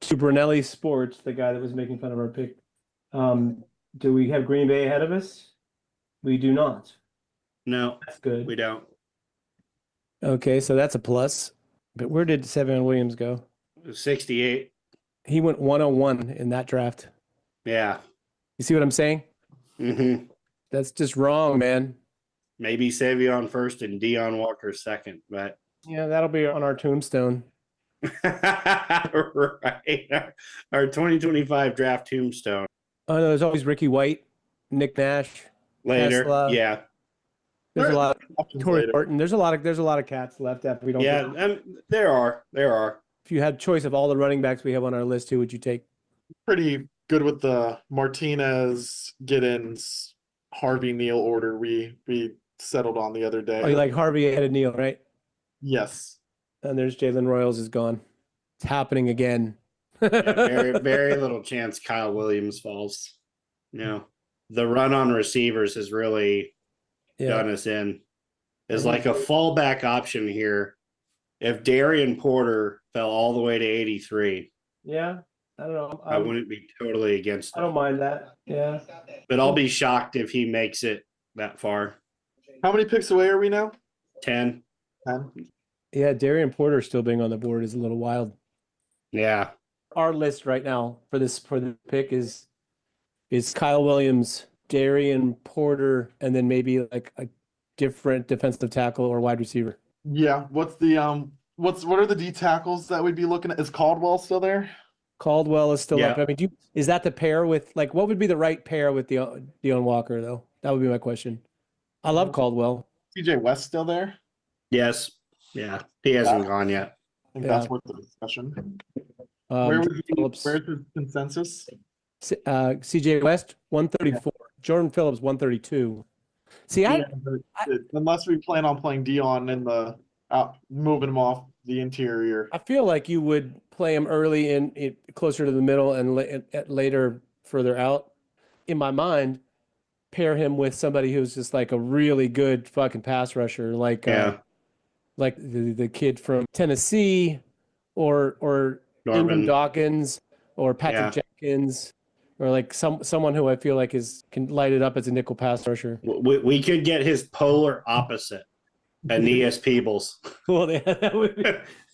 to Brunelli Sports, the guy that was making fun of our pick. Do we have Green Bay ahead of us? We do not. No, that's good. We don't. Okay, so that's a plus. But where did Savion Williams go? 68. He went 101 in that draft. Yeah. You see what I'm saying? Mm-hmm. That's just wrong, man. Maybe Savion first and Deion Walker second, but yeah, that'll be on our tombstone. Right. Our 2025 draft tombstone. Oh no, there's always Ricky White, Nick Nash, Later. Tesla. Yeah. There's a lot of Corey Horton. There's a lot of cats left after we don't. Yeah, there are. If you had choice of all the running backs we have on our list, who would you take? Pretty good with the Martinez, Giddens, Harvey Neal order we settled on the other day. Oh, you like Harvey ahead of Neal, right? Yes. And there's Jalen Royals is gone. It's happening again. Yeah, very, very little chance Kyle Williams falls. The run on receivers has really done us in. Is like a fallback option here. If Darian Porter fell all the way to 83. Yeah. I don't know. I wouldn't be totally against I don't it. mind that. Yeah. But I'll be shocked if he makes it that far. How many picks away are we now? 10. 10. Yeah, Darian Porter still being on the board is a little wild. Yeah. Our list right now for the pick is Kyle Williams, Darian Porter, and then maybe like a different defensive tackle or wide receiver. Yeah. What are the D tackles that we'd be looking at? Is Caldwell still there? Caldwell is still Yeah. up. I mean, is that the pair with like what would be the right pair with Deion Walker though? That would be my question. I love Caldwell. TJ West still there? Yes. Yeah. He hasn't gone yet. I think Yeah. that's worth the discussion. Where's his consensus? CJ West 134, Jordan Phillips 132. See, Unless we plan on playing Dion in the moving him off the interior. I feel like you would play him early in closer to the middle and later further out. In my mind, pair him with somebody who's just like a really good fucking pass rusher, like the kid from Tennessee, or Ingram Dawkins, or Patrick Jenkins, or like someone who I feel like can light it up as a nickel pass rusher. We could get his polar opposite, Aeneas Peebles. Well, that would be,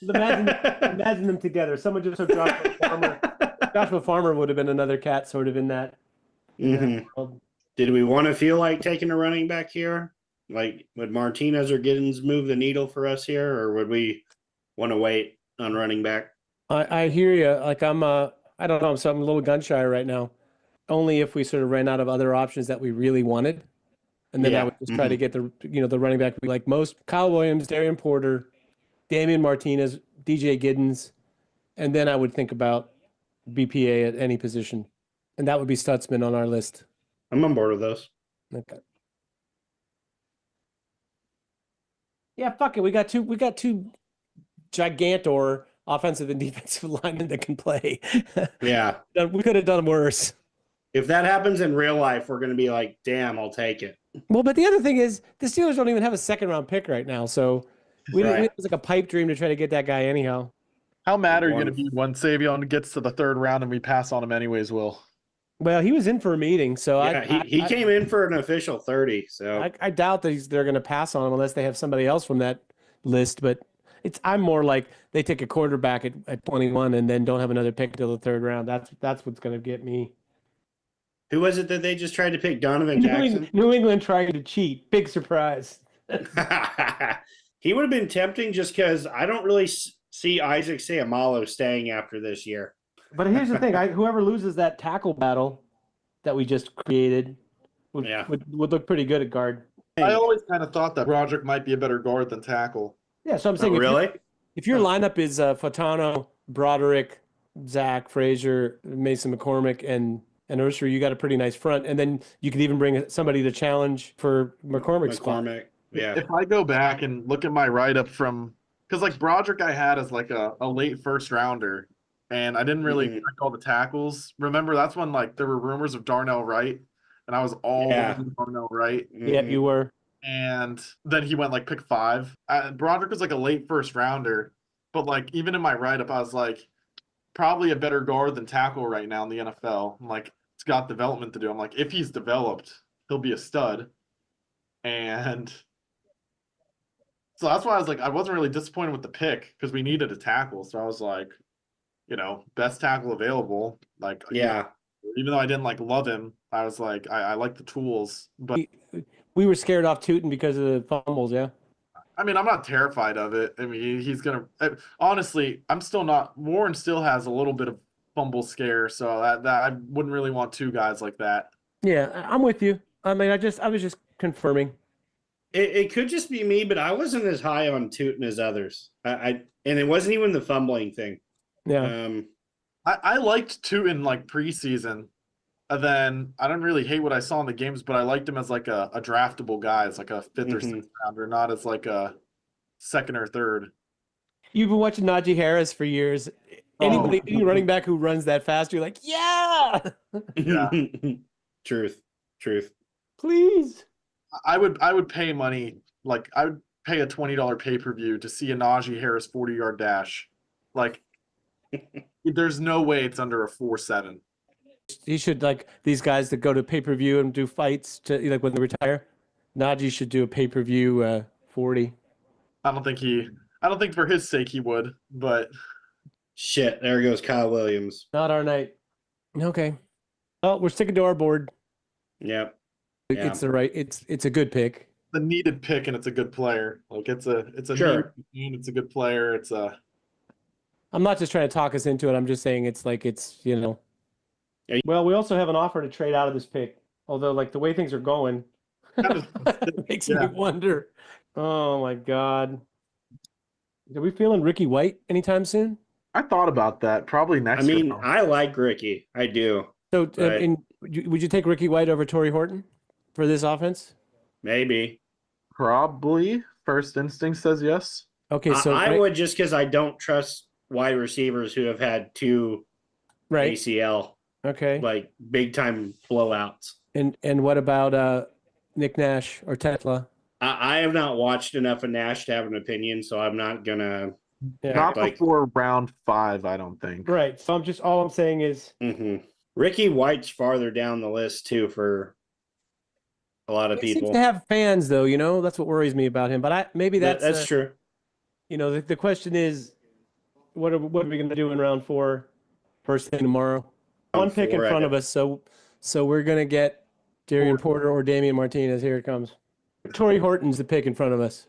imagine them together. Someone just took Joshua Farmer. Joshua Farmer would have been another cat sort of in that. Mm-hmm. Did we want to feel like taking a running back here? Like, would Martinez or Giddens move the needle for us here, or would we want to wait on running back? I hear you. Like I don't know. I'm a little gun shy right now. Only if we sort of ran out of other options that we really wanted, and then I would just try to get the running back we like most: Kyle Williams, Darian Porter, Damian Martinez, DJ Giddens, and then I would think about BPA at any position, and that would be Stutzman on our list. I'm on board with those. Okay. Yeah, fuck it. We got two gigantor offensive and defensive linemen that can play. Yeah. We could have done worse. If that happens in real life, we're going to be like, damn, I'll take it. Well, but the other thing is the Steelers don't even have a second-round pick right now, so it was like a pipe dream to try to get that guy anyhow. How mad are you going to be when Savion gets to the third round and we pass on him anyways, Will? Well, he was in for a meeting, so he came in for an official 30. So I doubt that they're going to pass on him unless they have somebody else from that list. But I'm more like they take a quarterback at 21 and then don't have another pick until the third round. That's what's going to get me. Who was it that they just tried to pick? Donovan Jackson? New England trying to cheat. Big surprise. He would have been tempting just because I don't really see Isaac Seumalo staying after this year. But here's the thing: whoever loses that tackle battle that we just created would look pretty good at guard. I always kind of thought that Broderick might be a better guard than tackle. Yeah, so I'm saying, if your lineup is Fatano, Broderick, Zach, Frazier, Mason McCormick, and Ursa, you got a pretty nice front, and then you could even bring somebody to challenge for McCormick's spot. Yeah. If I go back and look at my write-up because like Broderick I had as like a late first rounder. And I didn't really like all the tackles. Remember, that's when like there were rumors of Darnell Wright, and I was all Darnell Wright. Yeah, you were. And then he went like pick 5. Broderick was like a late first rounder, but like even in my write-up, I was like probably a better guard than tackle right now in the NFL. I'm like, it's got development to do. I'm like, if he's developed, he'll be a stud. And so that's why I was like, I wasn't really disappointed with the pick because we needed a tackle. So I was like, best tackle available. Like, even though I didn't like love him, I was like, I like the tools. But we were scared off Tootin because of the fumbles. Yeah. I mean, I'm not terrified of it. I mean, he's gonna. Honestly, I'm still not. Warren still has a little bit of fumble scare, so that I wouldn't really want two guys like that. Yeah, I'm with you. I mean, I was just confirming. It could just be me, but I wasn't as high on Tootin as others. And it wasn't even the fumbling thing. Yeah. I liked Tootin like preseason. And then I don't really hate what I saw in the games, but I liked him as like a draftable guy. It's like a 5th or 6th rounder, not as like a 2nd or 3rd. You've been watching Najee Harris for years. Any running back who runs that fast, you're like, yeah. Truth. Please. I would pay money. Like I would pay a $20 pay-per-view to see a Najee Harris 40-yard dash. Like There's no way it's under a 4.7. He should, like these guys that go to pay-per-view and do fights to like when they retire. Najee should do a pay-per-view 40. I don't think for his sake he would, but Shit, there goes Kyle Williams. Not our night. Okay. Well, we're sticking to our board. Yep. Yeah. It's a good pick. the needed pick and it's a good player. Like it's a Sure. need and it's a good player. It's a I'm not just trying to talk us into it. I'm just saying it's like you know. Well, we also have an offer to trade out of this pick. Although, like the way things are going, it makes me wonder. Oh my God. Are we feeling Ricky White anytime soon? I thought about that. Probably next year. I mean, I like Ricky. I do. So, would you take Ricky White over Torrey Horton for this offense? Maybe. Probably. First instinct says yes. Okay, so I would, just because I don't trust wide receivers who have had two ACL, like big time blowouts. And what about Nick Nash or Tetla? I have not watched enough of Nash to have an opinion, so I'm not gonna. Not before round 5, I don't think. Right. So all I'm saying is Ricky White's farther down the list too for a lot of he people. seems to have fans, though. You know, that's what worries me about him. But maybe that's true. You know, the question is, what are we going to do in round 4, first thing tomorrow? One pick in front of us, so we're going to get Darian Porter or Damian Martinez. Here it comes. Torrey Horton's the pick in front of us.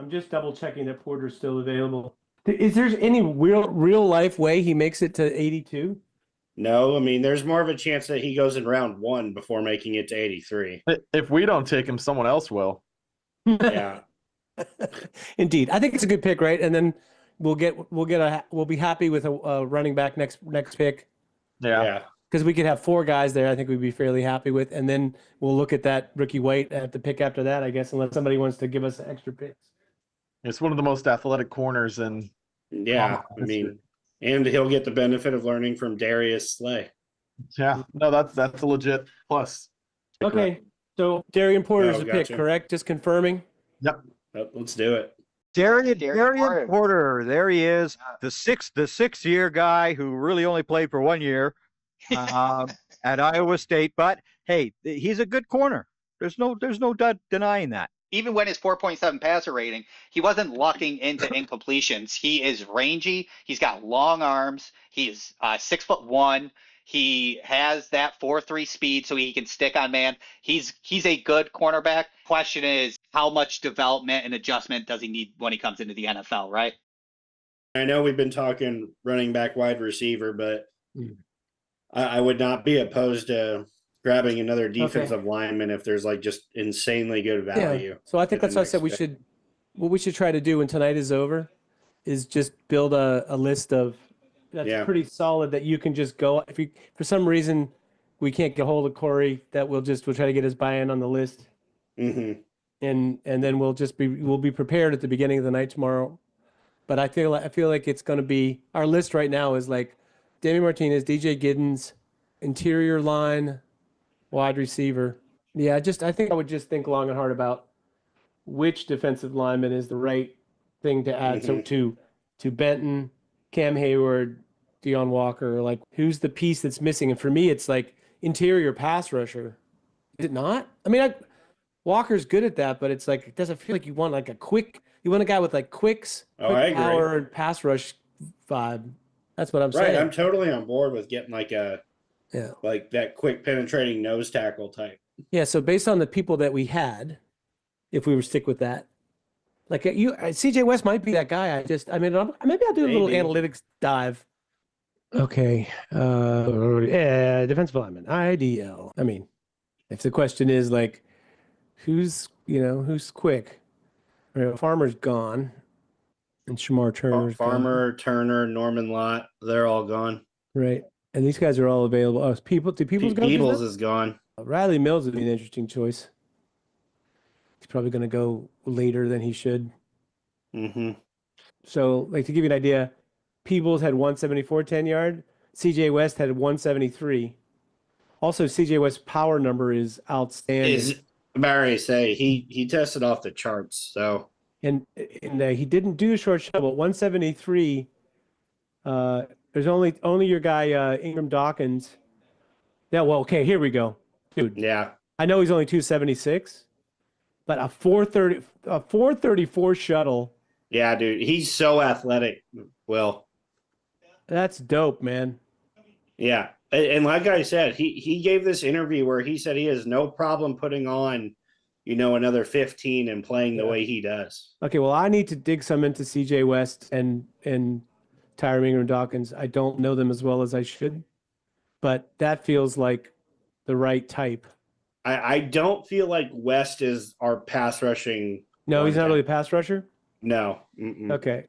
I'm just double checking that Porter's still available. Is there any real life way he makes it to 82? No, I mean, there's more of a chance that he goes in round 1 before making it to 83. If we don't take him, someone else will. Yeah. Indeed. I think it's a good pick, right? And then we'll be happy with a running back next pick. Yeah. Because we could have 4 guys there, I think we'd be fairly happy with. And then we'll look at that Ricky White at the pick after that, I guess, unless somebody wants to give us extra picks. It's one of the most athletic corners in. Yeah, I mean, and he'll get the benefit of learning from Darius Slay. Yeah, no, that's a legit plus. Okay, so Darian Porter's the pick, correct? Just confirming. Yep. Let's do it. Darian Porter, there he is, the sixth-year guy who really only played for 1 year at Iowa State. But hey, he's a good corner. There's no denying that. Even when his 4.7 passer rating, he wasn't lucking into incompletions. He is rangy. He's got long arms. He's 6'1". He has that 4.3 speed, so he can stick on man. He's a good cornerback. Question is, how much development and adjustment does he need when he comes into the NFL, right? I know we've been talking running back, wide receiver, but I would not be opposed to grabbing another defensive lineman if there's like just insanely good value. Yeah. So I think that's what I said what we should try to do when tonight is over is just build a list of that's pretty solid that you can just go if you for some reason we can't get hold of Korey, that we'll try to get his buy-in on the list. And then we'll be prepared at the beginning of the night tomorrow. But I feel like it's going to be our list right now is like Damian Martinez, DJ Giddens, interior line, wide receiver. Yeah, I think I would just think long and hard about which defensive lineman is the right thing to add. So to Benton, Cam Hayward, Deion Walker, like who's the piece that's missing? And for me, it's like interior pass rusher. Is it not? I mean, Walker's good at that, but it's like it doesn't feel like you want like you want a guy with like quick power and pass rush vibe. That's what I'm saying. Right, I'm totally on board with getting like like that quick penetrating nose tackle type. Yeah, so based on the people that we had, if we were stick with that, like CJ West might be that guy. Maybe I'll do a little analytics dive. Okay, defensive lineman, IDL. I mean, if the question is like, who's quick? Farmer's gone, and Shamar Turner's Farmer, gone. Turner, Norman Lott, they're all gone. Right. And these guys are all available. Oh, Peoples go? Peoples is gone. Riley Mills would be an interesting choice. He's probably going to go later than he should. So, like to give you an idea, Peoples had 174 10-yard. CJ West had 173. Also, CJ West's power number is outstanding. Barry say he tested off the charts. So and he didn't do short shuttle. 173. There's only your guy Ingram Dawkins. Yeah, well, okay, here we go, dude. Yeah. I know he's only 276, but a 434 shuttle. Yeah, dude. He's so athletic, Will. That's dope, man. Yeah. And like I said, he gave this interview where he said he has no problem putting on, another 15 and playing the way he does. Okay, well, I need to dig some into CJ West and Tyler Ingram Dawkins. I don't know them as well as I should, but that feels like the right type. I don't feel like West is our pass rushing. No, he's not really a pass rusher? No. Mm-mm. Okay.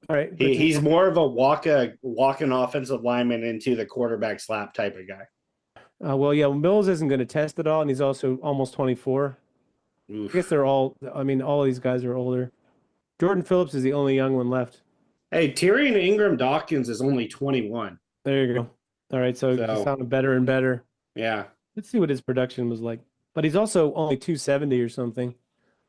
All right. He's more of a walking offensive lineman into the quarterback slap type of guy. Well, yeah, Mills isn't going to test it all, and he's also almost 24. Oof. I guess all of these guys are older. Jordan Phillips is the only young one left. Hey, Tyrion Ingram Dawkins is only 21. There you go. All right, so he's sounding better and better. Yeah. Let's see what his production was like. But he's also only 270 or something.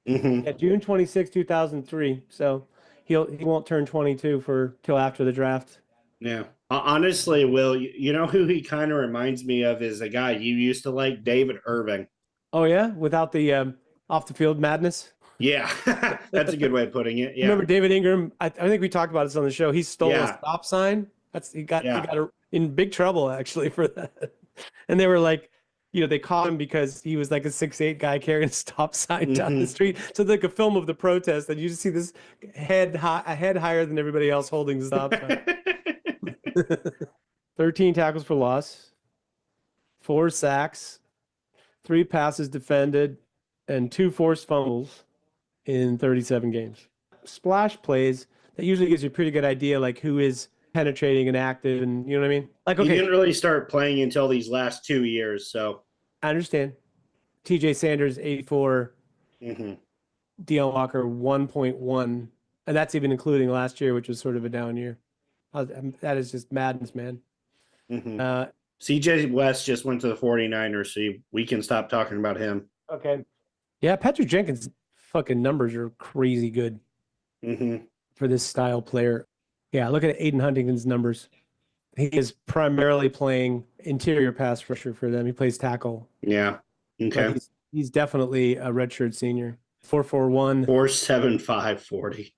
Mm-hmm. Yeah, June 26, 2003. So he won't turn 22 till after the draft. Yeah. Honestly, Will, you know who he kind of reminds me of is a guy you used to like, David Irving. Oh, yeah? Without the off-the-field madness? Yeah. That's a good way of putting it. Yeah. Remember David Ingram? I think we talked about this on the show. He stole a stop sign. He got in big trouble, actually, for that. And they were like, they caught him because he was like a 6'8" guy carrying a stop sign down the street. So like a film of the protest, and you just see this a head higher than everybody else holding the stop sign. 13 tackles for loss, 4 sacks, 3 passes defended, and 2 forced fumbles in 37 games. Splash plays, that usually gives you a pretty good idea like who is penetrating and active, and you know what I mean? Like, okay, he didn't really start playing until these last 2 years, so I understand. TJ Sanders 84, Deion Walker 1.1, and that's even including last year, which was sort of a down year. That is just madness, man. CJ West just went to the 49ers, so we can stop talking about him. Okay. Yeah, Patrick Jenkins' fucking numbers are crazy good for this style player. Yeah, look at Aiden Huntington's numbers. He is primarily playing interior pass rusher for them. He plays tackle. Yeah. Okay. He's definitely a redshirt senior. 4.41. 4.75 40.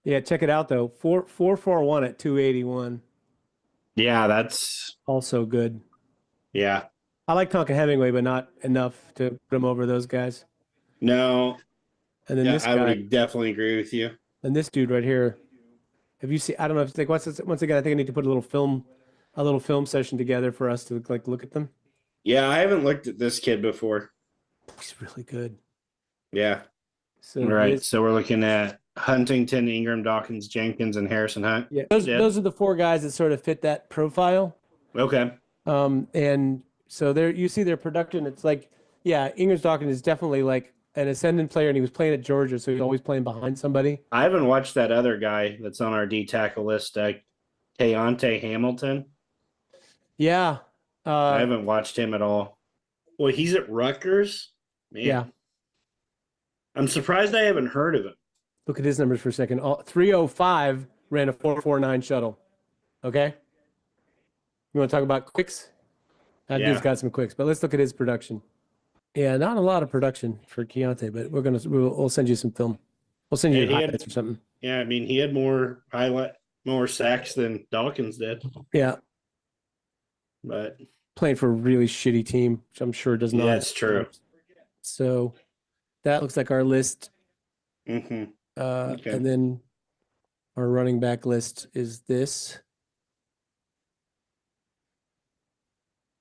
Yeah, check it out though. 4.41 at 281. Yeah, that's also good. Yeah. I like Tonka Hemingway, but not enough to put him over those guys. No. And then this guy, I would definitely agree with you. And this dude right here. Have you seen? I don't know if it's like once again. I think I need to put a little film session together for us to like look at them. Yeah, I haven't looked at this kid before. He's really good. Yeah. So right. So we're looking at Huntington, Ingram, Dawkins, Jenkins, and Harrison Hunt. Yeah, those are the 4 guys that sort of fit that profile. Okay. And so there you see their production. It's like, yeah, Ingram Dawkins is definitely like an ascendant player, and he was playing at Georgia, so he's always playing behind somebody. I haven't watched that other guy that's on our D tackle list, Keontae Hamilton. Yeah. I haven't watched him at all. Well, he's at Rutgers? Man. Yeah. I'm surprised I haven't heard of him. Look at his numbers for a second. 305 ran a 4.49 shuttle. Okay? You want to talk about quicks? That dude's got some quicks, but let's look at his production. Yeah, not a lot of production for Keontae, but we'll send you some film. We'll send you highlights or something. Yeah, I mean, he had more sacks than Dawkins did. Yeah. But playing for a really shitty team, which I'm sure does not. Yeah, that's true. So that looks like our list. Okay. And then our running back list is this.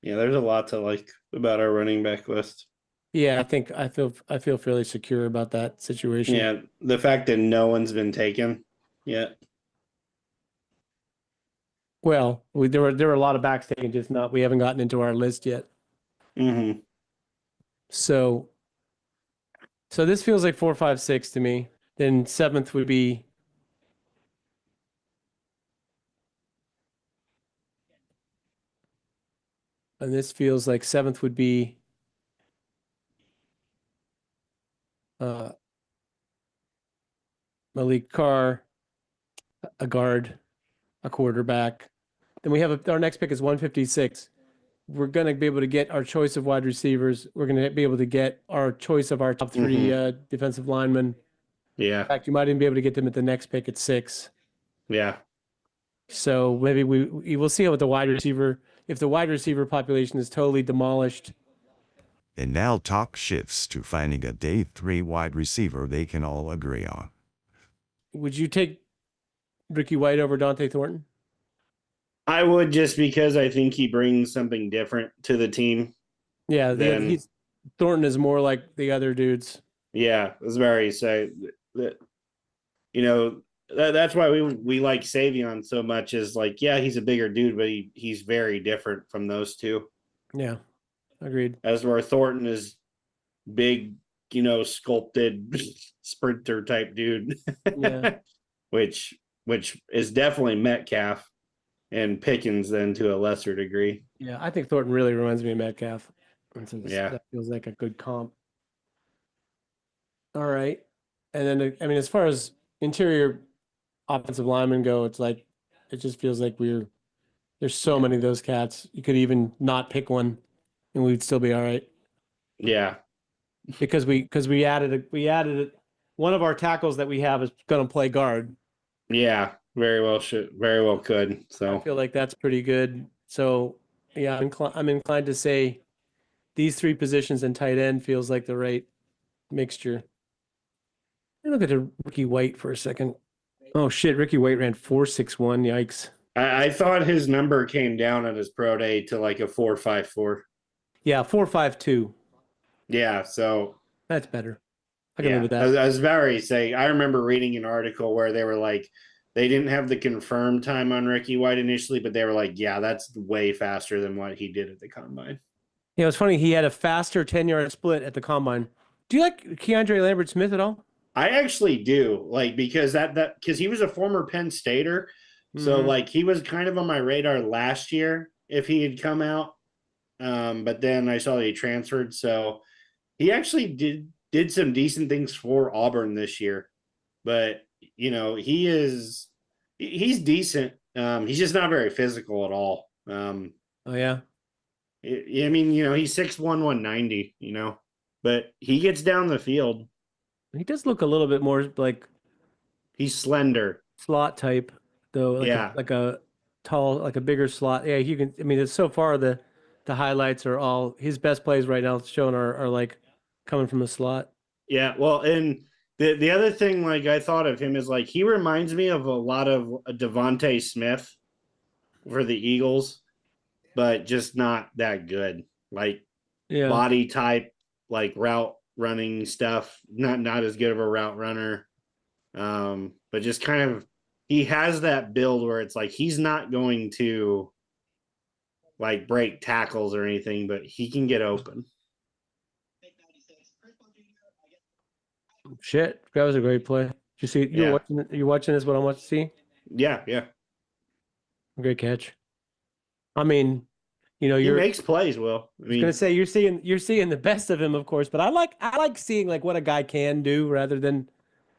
Yeah, there's a lot to like about our running back list. Yeah, I feel fairly secure about that situation. Yeah, the fact that no one's been taken yet. Well, there were a lot of backs taken, just not we haven't gotten into our list yet. So this feels like 4, 5, 6 to me. Then 7th would be and this feels like 7th would be Malik Carr, a guard, a quarterback. Then we have our next pick is 156. We're going to be able to get our choice of wide receivers. We're going to be able to get our choice of our top three defensive linemen. Yeah. In fact, you might even be able to get them at the next pick at 6. Yeah. So maybe we will see how with the wide receiver, if the wide receiver population is totally demolished. And now talk shifts to finding a day 3 wide receiver they can all agree on. Would you take Ricky White over Dante Thornton? I would, just because I think he brings something different to the team. Yeah, Thornton is more like the other dudes. Yeah, that's very so. That's why we like Savion so much. Is like, yeah, he's a bigger dude, but he's very different from those two. Yeah, agreed. As where Thornton is big, sculpted sprinter type dude. Yeah. which is definitely Metcalf and Pickens then to a lesser degree. Yeah, I think Thornton really reminds me of Metcalf. Yeah. That feels like a good comp. All right. And then, as far as interior offensive linemen go, it's like, it just feels like there's so many of those cats. You could even not pick one and we'd still be all right. Yeah. Because we added one of our tackles that we have is going to play guard. Yeah, very well could. So I feel like that's pretty good. So yeah, I'm inclined to say these 3 positions in tight end feels like the right mixture. Let me look at the Ricky White for a second. Oh shit, Ricky White ran 4.61. Yikes. I thought his number came down at his pro day to like a 4.54. Yeah, 4.52. Yeah, so that's better. I can live with that. As Barry saying, I remember reading an article where they were like, they didn't have the confirmed time on Ricky White initially, but they were like, yeah, that's way faster than what he did at the combine. Yeah, it's funny. He had a faster 10-yard split at the combine. Do you like Keandre Lambert-Smith at all? I actually do, because because he was a former Penn Stater, so he was kind of on my radar last year if he had come out, but then I saw that he transferred, so he actually did some decent things for Auburn this year, but he's decent. He's just not very physical at all. Oh yeah. He's 6'1", 190, but he gets down the field. He does look a little bit more like he's slender slot type though. Like a tall, like a bigger slot. Yeah, you can. It's so far the highlights are all his best plays right now shown are like coming from the slot. Yeah, well, and the other thing I thought of him is he reminds me of a lot of Devontae Smith for the Eagles, but just not that good. Body type, route running stuff, not as good of a route runner. But just kind of he has that build where it's he's not going to break tackles or anything, but he can get open. Shit, that was a great play. Did you see? You're watching this. What I want to see. Yeah. Great catch. He makes plays. Will, I was gonna say you're seeing the best of him, of course. But I like seeing what a guy can do rather than,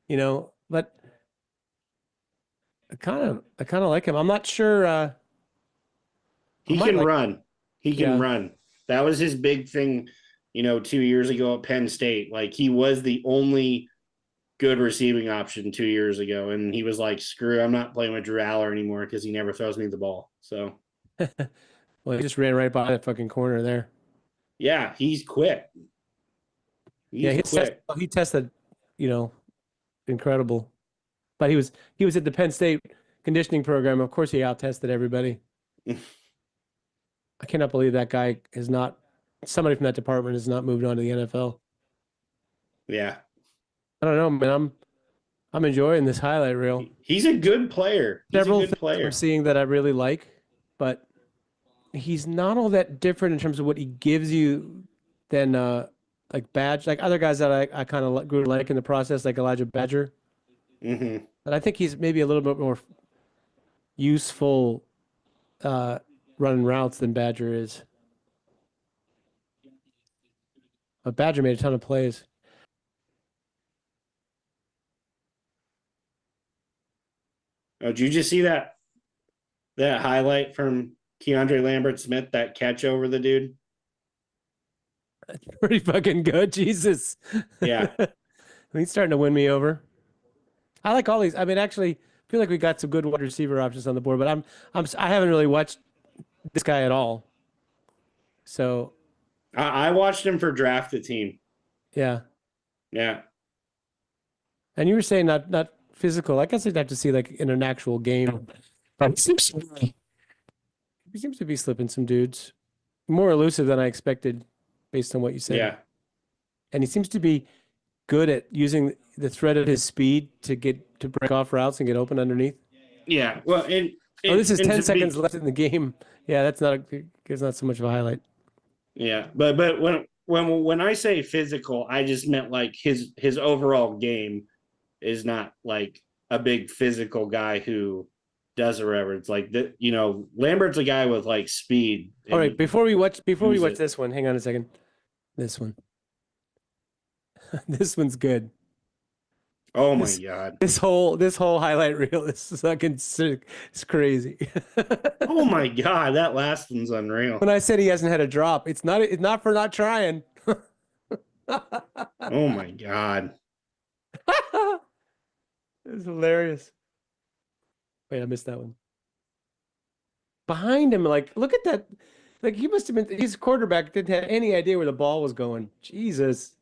But I kind of like him. I'm not sure. He can run. He can run. That was his big thing. 2 years ago at Penn State, he was the only good receiving option 2 years ago. And he was like, screw, I'm not playing with Drew Aller anymore because he never throws me the ball. So, well, he just ran right by that fucking corner there. Yeah, he's quick. He tested, incredible. But he was at the Penn State conditioning program. Of course, he out-tested everybody. I cannot believe that guy is not. Somebody from that department has not moved on to the NFL. Yeah. I don't know, man. I'm enjoying this highlight reel. He's a good player. Several things I'm seeing that I really like, but he's not all that different in terms of what he gives you than Badge, other guys that I kind of grew to like in the process, like Elijah Badger. Mm-hmm. And I think he's maybe a little bit more useful running routes than Badger is. But Badger made a ton of plays. Oh, did you just see that highlight from Keandre Lambert-Smith, that catch over the dude? Pretty fucking good. Jesus. Yeah. He's starting to win me over. I like all these. I mean, actually, I feel like we got some good wide receiver options on the board, but I haven't really watched this guy at all. So I watched him for Draft the Team. yeah. Yeah. And you were saying not physical. I guess I'd have to see like in an actual game. He seems to be slipping some dudes. More elusive than I expected based on what you said. Yeah. And he seems to be good at using the threat of his speed to break off routes and get open underneath. Yeah. Well, this is 10 seconds left in the game. Yeah, that's not so much of a highlight. Yeah, but when I say physical, I just meant like his overall game is not like a big physical guy who does whatever. It's like that, Lambert's a guy with like speed. All right, before we watch this one, hang on a second. This one. This one's good. Oh my God. This whole highlight reel is fucking sick. It's crazy. Oh my God, that last one's unreal. When I said he hasn't had a drop, it's not for not trying. Oh my God. It's hilarious. Wait, I missed that one. Behind him, like, look at that. Like, he must have been, his quarterback didn't have any idea where the ball was going. Jesus.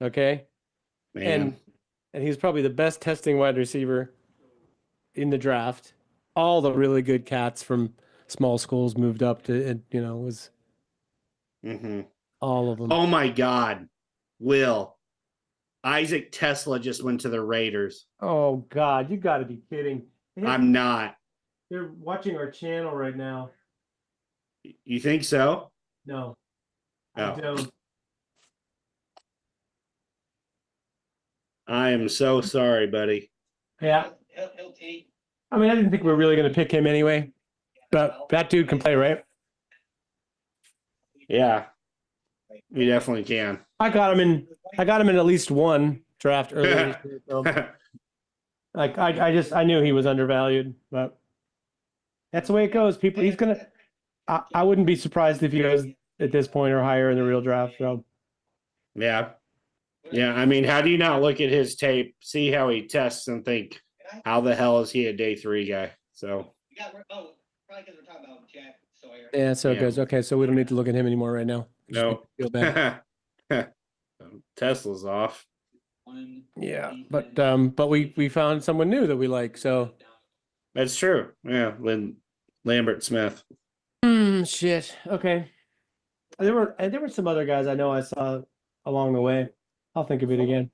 Okay. Man. And he was probably the best testing wide receiver in the draft. All the really good cats from small schools moved up to, and was all of them. Oh my God. Will. Isaac Tesla just went to the Raiders. Oh God, you got to be kidding. I'm not. They're watching our channel right now. You think so? No. Oh. I don't. I am so sorry, buddy. Yeah. I mean, I didn't think we were really going to pick him anyway, but that dude can play, right? Yeah, we definitely can. I got him in at least one draft earlier. So, like I knew he was undervalued, but that's the way it goes. I wouldn't be surprised if he goes at this point or higher in the real draft. So yeah. I mean, how do you not look at his tape, see how he tests, and think, how the hell is he a day 3 guy? So probably because we're talking about Jack Sawyer. yeah, so it goes. Okay, so we don't need to look at him anymore right now. No. Feel bad. Tesla's off. Yeah, but we found someone new that we like. So That's true. Yeah, Lambert-Smith. Shit. Okay. There were some other guys I know I saw along the way. I'll think of it again.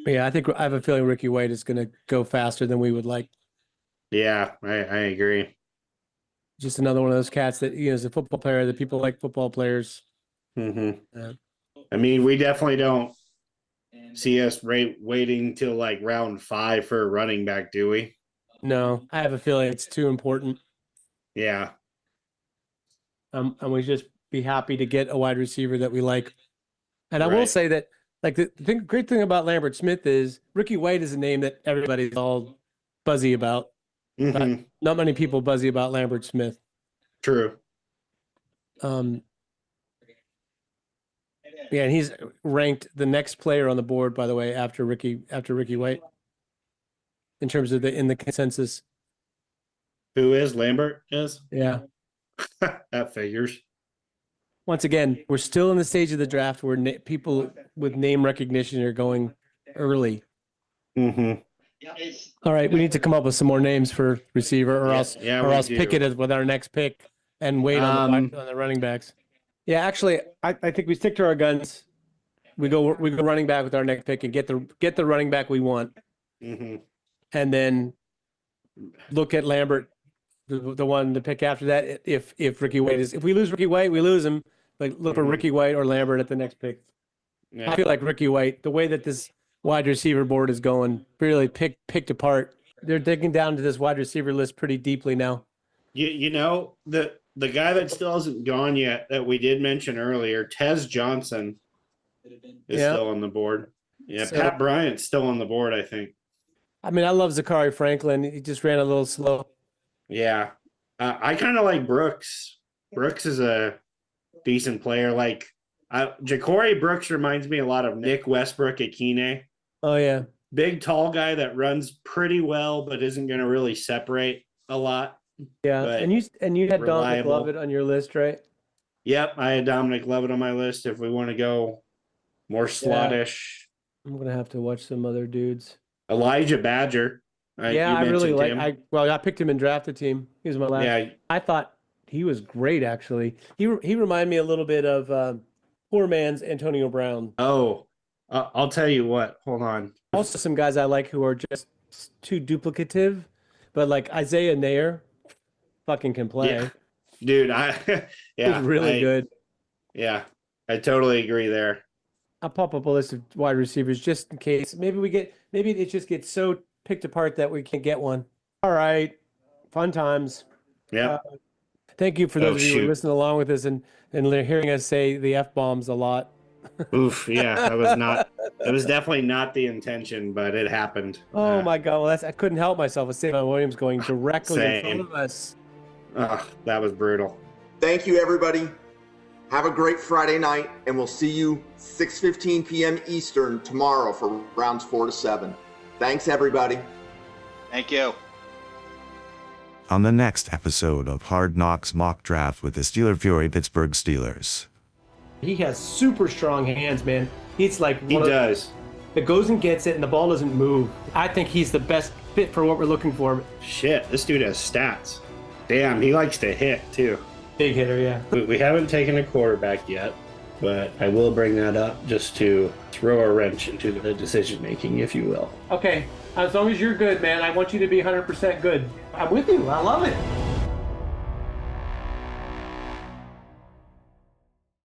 But yeah, I have a feeling Ricky White is going to go faster than we would like. Yeah, I agree. Just another one of those cats that is a football player that people like football players. I mean, we definitely don't see us waiting till like round 5 for a running back, do we? No, I have a feeling it's too important. Yeah. And we just be happy to get a wide receiver that we like. And I will say that, like, the great thing about Lambert-Smith is Ricky White is a name that everybody's all buzzy about. But not many people buzzy about Lambert-Smith. True. Yeah, and he's ranked the next player on the board, by the way, after Ricky White, in terms of in the consensus. Who is Lambert? Is? Yeah. That figures. Once again, we're still in the stage of the draft where people with name recognition are going early. All right, we need to come up with some more names for receiver, or else pick it with our next pick and wait on the running backs. Yeah, actually, I think we stick to our guns. We go running back with our next pick and get the running back we want, and then look at Lambert, the one to pick after that. If Ricky White if we lose Ricky White, we lose him. Like, look for Ricky White or Lambert at the next pick. Yeah. I feel like Ricky White, the way that this wide receiver board is going, really picked apart. They're digging down to this wide receiver list pretty deeply now. You know, the guy that still hasn't gone yet that we did mention earlier, Tez Johnson, is still on the board. Yeah, so, Pat Bryant's still on the board, I think. I mean, I love Zachary Franklin. He just ran a little slow. Yeah. I kind of like Brooks. Brooks is a decent player. Like, Ja'Cory Brooks reminds me a lot of Nick Westbrook at Kine. Oh, yeah. Big, tall guy that runs pretty well, but isn't going to really separate a lot. Yeah, and you had Dominic reliable. Lovett on your list, right? Yep, I had Dominic Lovett on my list if we want to go more slottish. I'm going to have to watch some other dudes. Elijah Badger. I really like. I picked him in drafted team. He was my last. Yeah, I thought he was great. Actually, he reminded me a little bit of poor man's Antonio Brown. Oh, I'll tell you what. Hold on. Also, some guys I like who are just too duplicative, but like Isaiah Nair, fucking can play. Yeah. Dude, He's really good. Yeah, I totally agree there. I'll pop up a list of wide receivers just in case. Maybe it just gets so picked apart that we can't get one. All right. Fun times. Yeah. Thank you for those of you who are listening along with us and hearing us say the F-bombs a lot. Oof. Yeah. That was definitely not the intention, but it happened. Oh my God. Well, I couldn't help myself with Savon Williams going directly in front of us. Oh, that was brutal. Thank you, everybody. Have a great Friday night, and we'll see you 6:15 p.m. Eastern tomorrow for rounds 4 to 7. Thanks, everybody. Thank you. On the next episode of Hard Knocks Mock Draft with the SteelerFury Pittsburgh Steelers. He has super strong hands, man. He's like He does. That goes and gets it, and the ball doesn't move. I think he's the best fit for what we're looking for. Shit, this dude has stats. Damn, he likes to hit, too. Big hitter, yeah. We haven't taken a quarterback yet, but I will bring that up just to throw a wrench into the decision-making, if you will. Okay, as long as you're good, man, I want you to be 100% good. I'm with you. I love it.